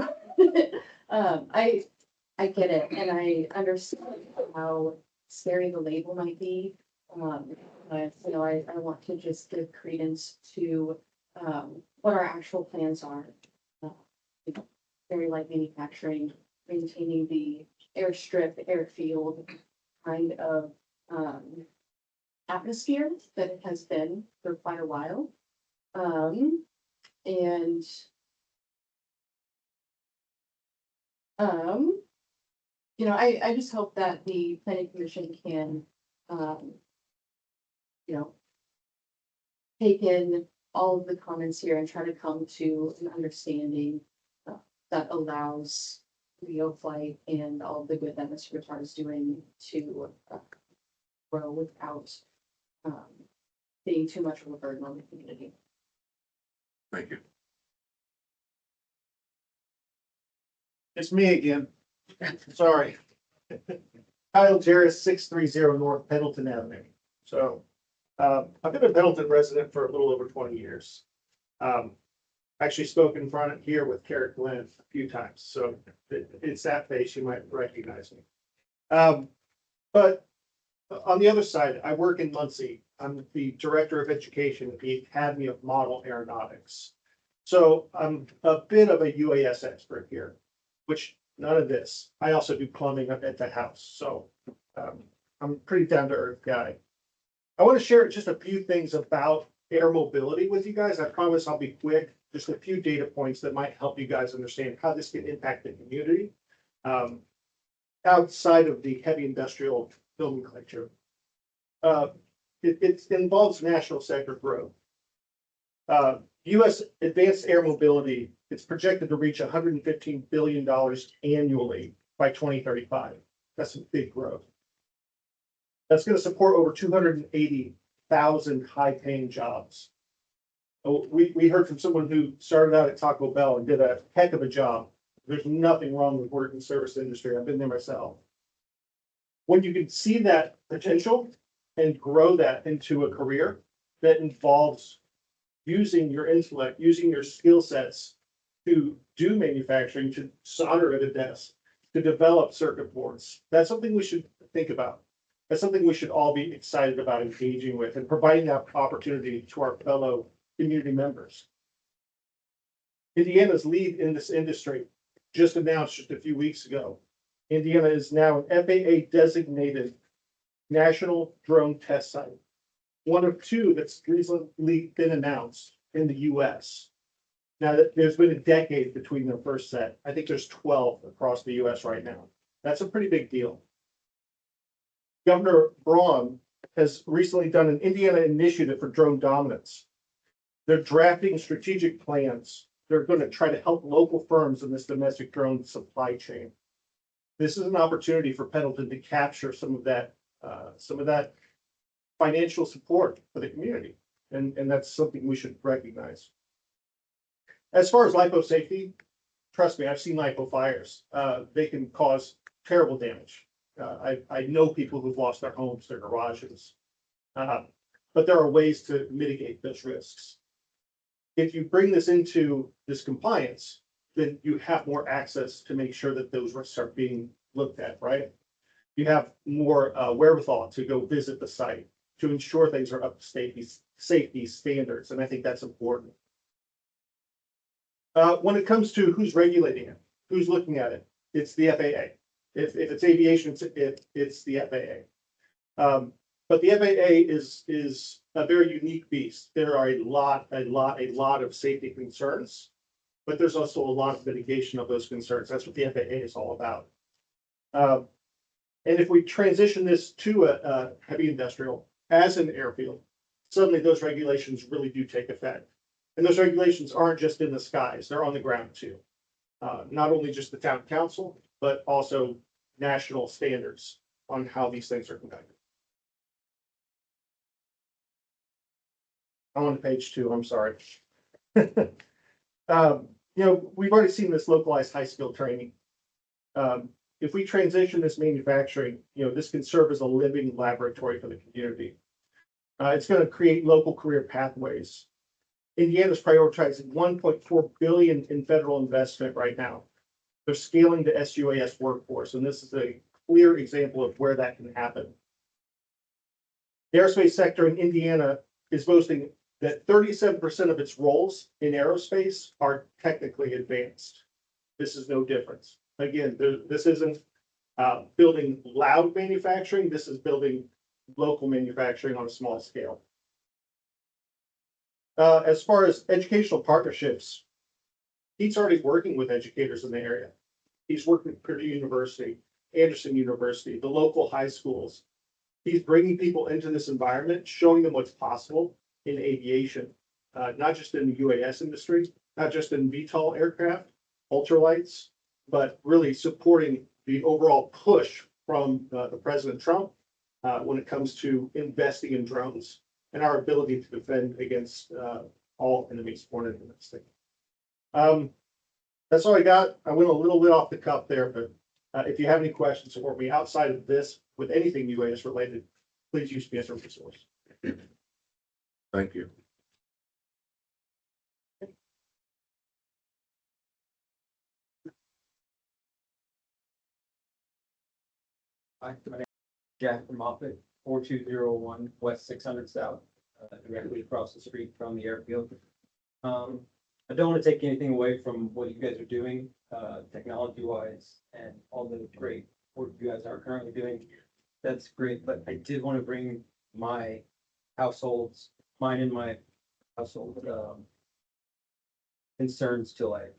I get it, and I understand how scary the label might be. But, I want to just give credence to, what our actual plans are. Very light manufacturing, maintaining the airstrip, airfield kind of, atmosphere that it has been for quite a while. And I just hope that the planning commission can, take in all of the comments here and try to come to an understanding that allows Leo Flight and all of the good that Mr. Vitar is doing to grow without being too much of a burden on the community. Thank you. It's me again. Sorry. Kyle Jarris, 630 North Pendleton Avenue. So, I've been a Pendleton resident for a little over 20 years. Actually spoke in front of here with Carrot Glenn a few times, so it's that face, you might recognize me. But on the other side, I work in Muncie. I'm the Director of Education at the Academy of Model Aeronautics. So I'm a bit of a UAS expert here, which none of this. I also do plumbing up at the house, so I'm a pretty down to earth guy. I want to share just a few things about air mobility with you guys. I promise I'll be quick. Just a few data points that might help you guys understand how this can impact the community outside of the heavy industrial nomenclature. It involves national sector growth. U.S. advanced air mobility, it's projected to reach $115 billion annually by 2035. That's a big growth. That's going to support over 280,000 high-paying jobs. We heard from someone who started out at Taco Bell and did a heck of a job. There's nothing wrong with working in the service industry. I've been there myself. When you can see that potential and grow that into a career that involves using your intellect, using your skill sets to do manufacturing, to solder at a desk, to develop circuit boards, that's something we should think about. That's something we should all be excited about engaging with and providing that opportunity to our fellow community members. Indiana's lead in this industry just announced just a few weeks ago. Indiana is now an FAA designated national drone test site. One of two that's recently been announced in the US. Now that there's been a decade between their first set. I think there's 12 across the US right now. That's a pretty big deal. Governor Braun has recently done an Indiana initiative for drone dominance. They're drafting strategic plans. They're going to try to help local firms in this domestic drone supply chain. This is an opportunity for Pendleton to capture some of that financial support for the community. And that's something we should recognize. As far as LiPo safety, trust me, I've seen LiPo fires. They can cause terrible damage. I know people who've lost their homes, their garages. But there are ways to mitigate those risks. If you bring this into this compliance, then you have more access to make sure that those risks are being looked at, right? you have more wherewithal to go visit the site to ensure things are up to safety standards, and I think that's important. When it comes to who's regulating it, who's looking at it, it's the FAA. If it's aviation, it's the FAA. But the FAA is a very unique beast. There are a lot of safety concerns, but there's also a lot of mitigation of those concerns. That's what the FAA is all about. And if we transition this to a heavy industrial as an airfield, suddenly those regulations really do take effect. And those regulations aren't just in the skies, they're on the ground too. Not only just the town council, but also national standards on how these things are conducted. I'm on page 2, I'm sorry. We've already seen this localized high-skill training. If we transition this manufacturing, this can serve as a living laboratory for the community. It's going to create local career pathways. Indiana's prioritizing $1.4 billion in federal investment right now. They're scaling the SUAS workforce, and this is a clear example of where that can happen. The aerospace sector in Indiana is boasting that 37% of its roles in aerospace are technically advanced. This is no difference. Again, this isn't building loud manufacturing. This is building local manufacturing on a small scale. As far as educational partnerships, Pete's already working with educators in the area. He's working with Purdue University, Anderson University, the local high schools. He's bringing people into this environment, showing them what's possible in aviation, not just in the UAS industry, not just in VTOL aircraft, ultralights, but really supporting the overall push from the President Trump when it comes to investing in drones and our ability to defend against all enemies born into this thing. That's all I got. I went a little bit off the cuff there, but if you have any questions for me outside of this with anything UAS related, please use me as a resource. Thank you. Hi, my name is Jack Moffett, 4201 West 600 South, directly across the street from the airfield. I don't want to take anything away from what you guys are doing, technology wise, and all the great work you guys are currently doing. That's great, but I did want to bring mine and my household concerns to light.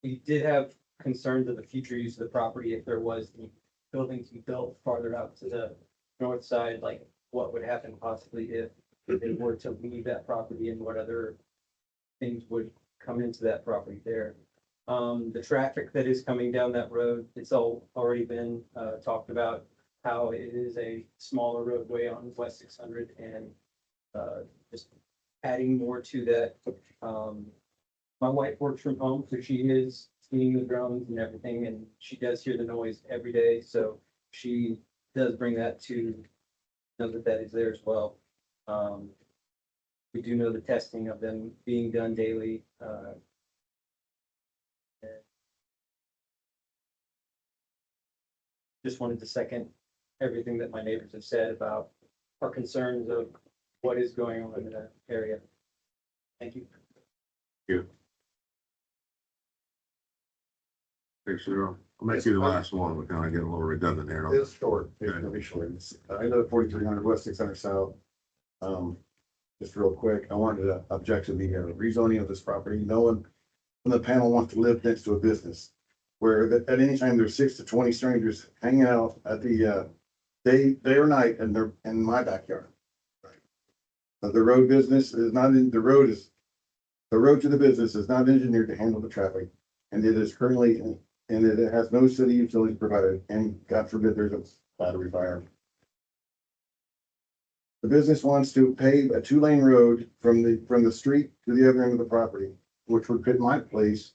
We did have concerns of the future use of the property if there was the building to be built farther out to the north side, like what would happen possibly if they were to leave that property and what other things would come into that property there. The traffic that is coming down that road, it's already been talked about how it is a smaller roadway on West 600 and just adding more to that. My wife works from home, so she is seeing the drones and everything, and she does hear the noise every day, so she does bring that to know that is there as well. We do know the testing of them being done daily. Just wanted to second everything that my neighbors have said about our concerns of what is going on in the area. Thank you. Thanks, Cheryl. I'll make you the last one. We're kind of getting a little redundant here. It's short, it's gonna be short. I live at 4300 West 600 South. Just real quick, I wanted to object to the rezoning of this property. No one on the panel wants to live next to a business where at any time there's 6 to 20 strangers hanging out at the day or night and they're in my backyard. The road business is not in, the road to the business is not engineered to handle the traffic. And it is currently, and it has no city utilities provided, and God forbid there's a battery fire. The business wants to pave a 2-lane road from the street to the other end of the property, which would fit my place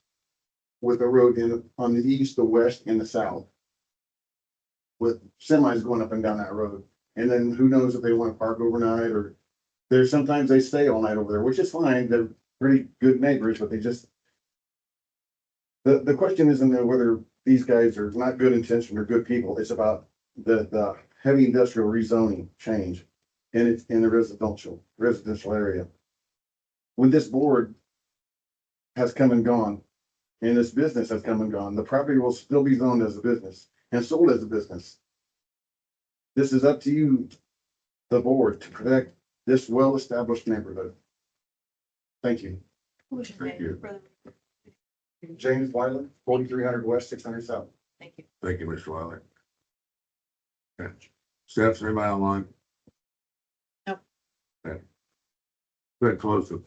with a road on the east, the west, and the south. With semis going up and down that road. And then who knows if they want to park overnight or sometimes they stay all night over there, which is fine. They're pretty good neighbors, but they just, the question isn't whether these guys are not good intention, they're good people. It's about the heavy industrial rezoning change. And it's in the residential area. When this board has come and gone, and this business has come and gone, the property will still be zoned as a business and sold as a business. This is up to you, the board, to protect this well-established neighborhood. Thank you. Thank you. James Wyland, 4300 West, 600 South. Thank you. Thank you, Mr. Wiley. Okay. Steph's anybody online? Nope. Okay. Go ahead and close the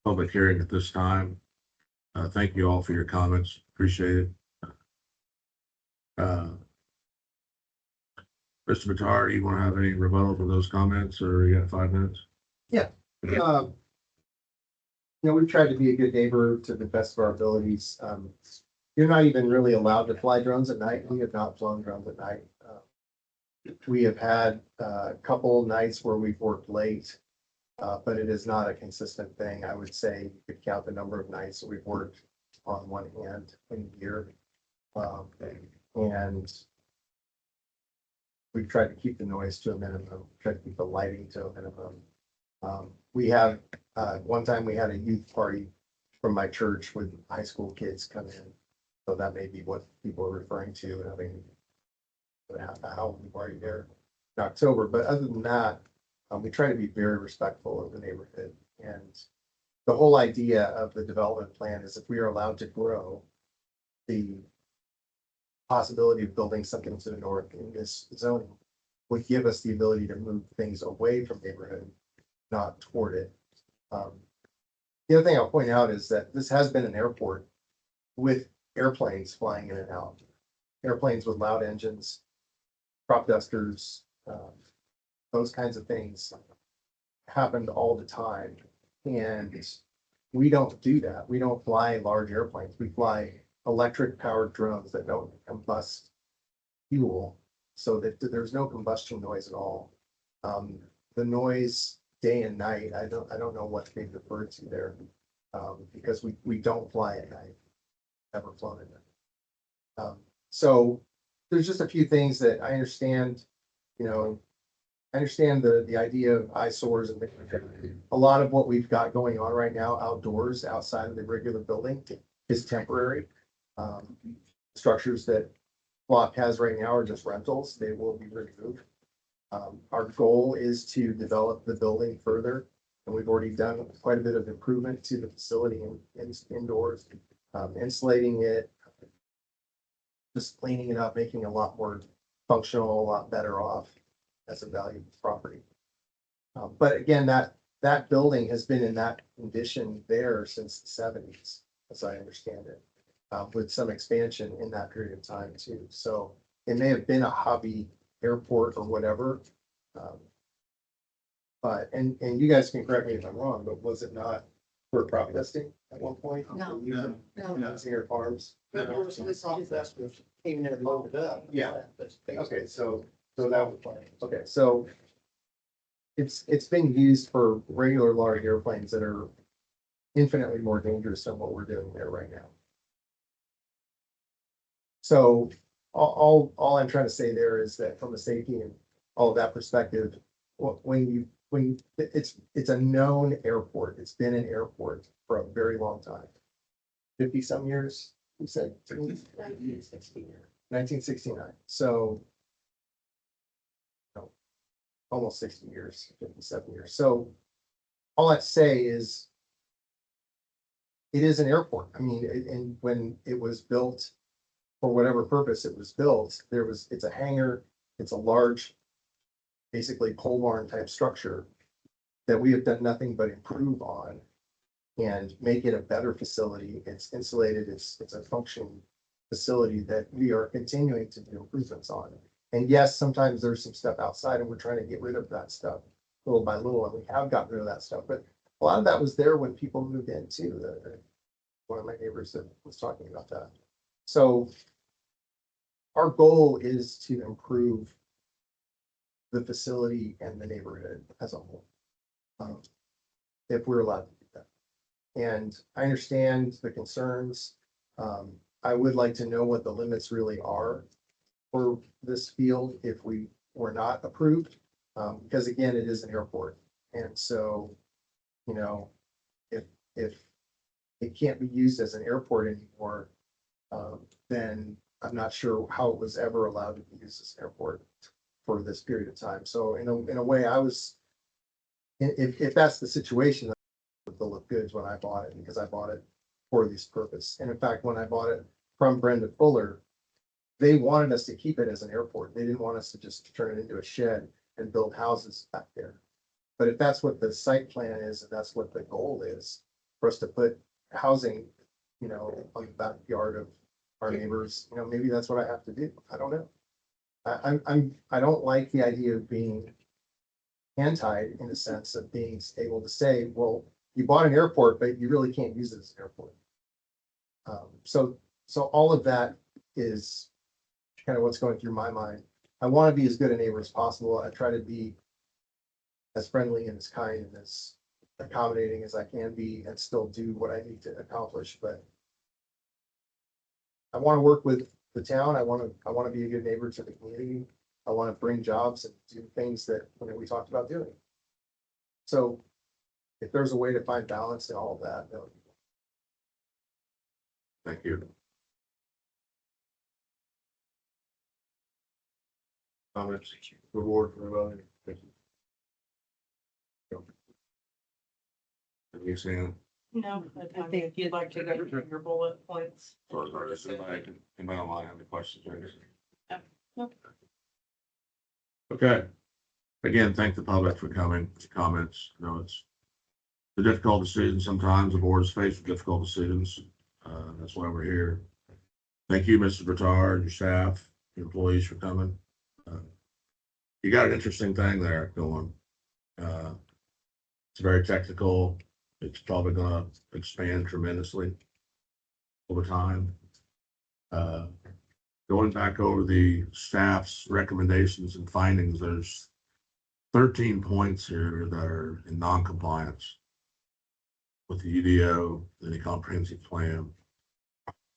public hearing at this time. Thank you all for your comments. Appreciate it. Mr. Bitar, do you want to have any rebuttal to those comments, or you got 5 minutes? We've tried to be a good neighbor to the best of our abilities. You're not even really allowed to fly drones at night. We have not flown drones at night. We have had a couple nights where we've worked late, but it is not a consistent thing. I would say you could count the number of nights that we've worked on one hand in a year. And we've tried to keep the noise to a minimum, tried to keep the lighting to a minimum. We have, one time we had a youth party from my church with high school kids come in. So that may be what people are referring to, having a Halloween party there in October. But other than that, we try to be very respectful of the neighborhood. And the whole idea of the development plan is if we are allowed to grow, the possibility of building something to the north in this zoning would give us the ability to move things away from neighborhood, not toward it. The other thing I'll point out is that this has been an airport with airplanes flying in and out. Airplanes with loud engines, crop dusters, those kinds of things happened all the time. And we don't do that. We don't fly large airplanes. We fly electric powered drones that don't combust fuel, so that there's no combustion noise at all. The noise day and night, I don't know what's being referred to there, because we don't fly at night, never flown at night. So there's just a few things that I understand, I understand the idea of eyesores and things like that. A lot of what we've got going on right now outdoors, outside of the regular building, is temporary. Structures that Flock has right now are just rentals. They will be removed. Our goal is to develop the building further, and we've already done quite a bit of improvement to the facility indoors, insulating it, just cleaning it up, making it a lot more functional, a lot better off as a valued property. But again, that building has been in that condition there since the 70s, as I understand it, with some expansion in that period of time too. So it may have been a hobby airport or whatever. But you guys can correct me if I'm wrong, but was it not for crop dusting at one point? No. Singer Farms. Came in and loaded up. Yeah. Okay, so it's being used for regular large airplanes that are infinitely more dangerous than what we're doing there right now. So all I'm trying to say there is that from a safety and all of that perspective, when it's a known airport, it's been an airport for a very long time. 50 some years, you said? 1969. So almost 60 years, 57 years. So all I say is it is an airport. I mean, and when it was built, for whatever purpose it was built, it's a hangar, it's a large, basically pole barn type structure that we have done nothing but improve on and make it a better facility. It's insulated, it's a functioning facility that we are continuing to do improvements on. And yes, sometimes there's some stuff outside and we're trying to get rid of that stuff little by little, and we have gotten rid of that stuff, but a lot of that was there when people moved in too. One of my neighbors that was talking about that. So our goal is to improve the facility and the neighborhood as a whole. If we're allowed to do that. And I understand the concerns. I would like to know what the limits really are for this field if we were not approved. Because again, it is an airport. And so, you know, if it can't be used as an airport anymore, then I'm not sure how it was ever allowed to be used as an airport for this period of time. So in a way, if that's the situation, the bill of goods when I bought it, because I bought it for this purpose. And in fact, when I bought it from Brenda Fuller, they wanted us to keep it as an airport. They didn't want us to just turn it into a shed and build houses back there. But if that's what the site plan is, and that's what the goal is, for us to put housing, you know, on the backyard of our neighbors, you know, maybe that's what I have to do. I don't know. I don't like the idea of being hand-tied in the sense of being able to say, well, you bought an airport, but you really can't use it as an airport. So all of that is kind of what's going through my mind. I want to be as good a neighbor as possible. I try to be as friendly and as kind and as accommodating as I can be and still do what I need to accomplish, but I want to work with the town. I want to be a good neighbor to the community. I want to bring jobs and do things that, you know, we talked about doing. So if there's a way to find balance in all of that, that would be. Thank you. Comments, reward for everybody. Thank you. Have you seen? No, I think if you'd like to go through your bullet points. Or is anybody online have any questions or anything? No. Okay. Again, thank the public for coming, comments. You know, it's a difficult decision. Sometimes the board is faced with difficult decisions. That's why we're here. Thank you, Mr. Bertard, your staff, your employees for coming. You got an interesting thing there going. It's very technical. It's probably gonna expand tremendously over time. Going back over the staff's recommendations and findings, there's 13 points here that are in non-compliance with the UDO, the comprehensive plan,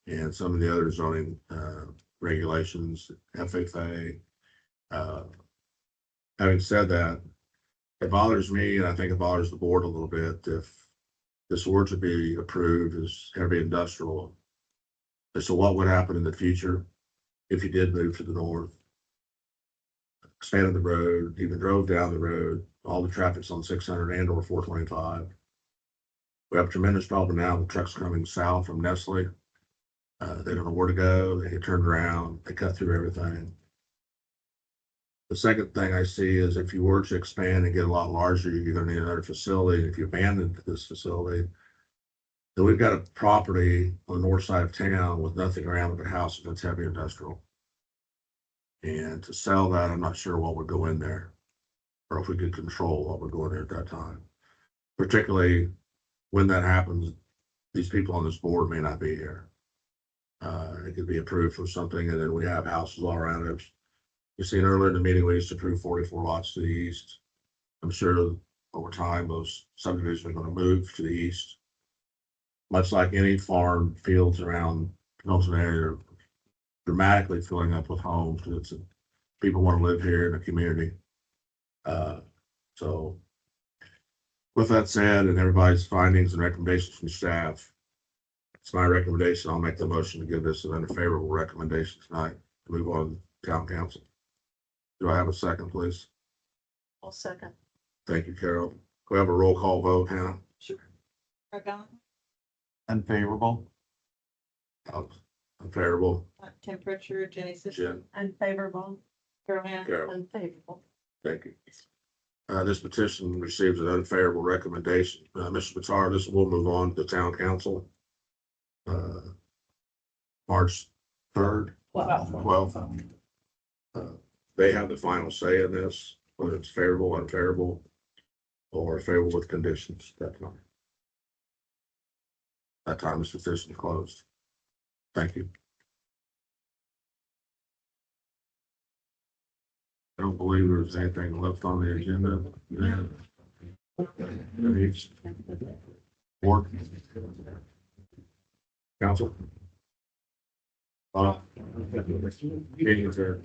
and some of the other zoning regulations, FFA. Having said that, it bothers me, and I think it bothers the board a little bit, if this were to be approved as heavy industrial. As to what would happen in the future if you did move to the north, expanded the road, even drove down the road, all the traffic's on 600 and or 425. We have a tremendous problem now with trucks coming south from Nestle. They don't know where to go. They get turned around. They cut through everything. The second thing I see is if you were to expand and get a lot larger, you're going to need another facility. If you abandoned this facility, then we've got a property on the north side of town with nothing around but a house that's heavy industrial. And to sell that, I'm not sure what would go in there, or if we could control what would go in there at that time. Particularly when that happens, these people on this board may not be here. It could be approved for something, and then we have houses all around us. You've seen earlier in the meeting, we used to approve 44 lots to the east. I'm sure over time, those subdivisions are going to move to the east. Much like any farm fields around Pendleton area are dramatically filling up with homes. People want to live here in the community. So with that said, and everybody's findings and recommendations from staff, it's my recommendation. I'll make the motion to give this an unfavorable recommendation tonight to move on to town council. Do I have a second, please? I'll second. Thank you, Carol. Can we have a roll call vote, Hannah? Sure. Argyle, Unfavorable. Unfavorable. Tim Pritchard, Jenny Jen. Simpson, Unfavorable. Carol Hannah. Carol, Unfavorable. thank you. This petition receives an unfavorable recommendation. Mr. Bitar, this will move on to town council. March 3rd, 12th. They have the final say in this, whether it's favorable, unfavorable, or favorable with conditions. That time this petition is closed. Thank you. I don't believe there's anything left on the agenda. Work. Council. Meeting adjourned.